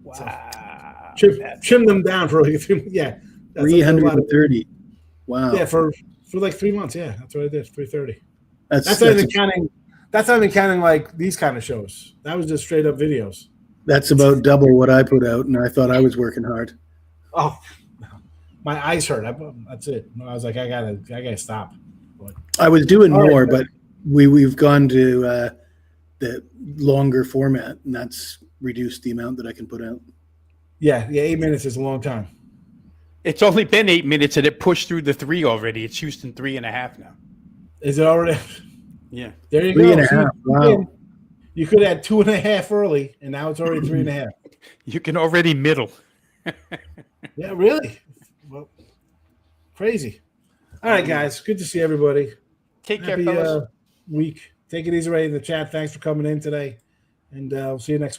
Wow. trim them down for like yeah. That's like a lot of, 330. Wow. yeah, for like 3 months. Yeah, that's what I did. 330. That's not even counting. That's not even counting like these kind of shows. That was just straight up videos. That's about double what I put out, and I thought I was working hard. Oh, my eyes hurt. That's it. I was like, I gotta stop. But, I was doing more, but we've gone to the longer format, and that's reduced the amount that I can put out. Yeah, 8 minutes is a long time. It's only been 8 minutes, and it pushed through the 3 already. It's Houston 3.5 now. Is it already? Yeah. There you 3.5. go. Wow. You could add 2.5 early, and now it's already 3.5. You can already middle. Yeah, really. Well, crazy. All right, guys. Good to see everybody. Take care, Happy fellas. week. Take it easy right in the chat. Thanks for coming in today, and we'll see you next week.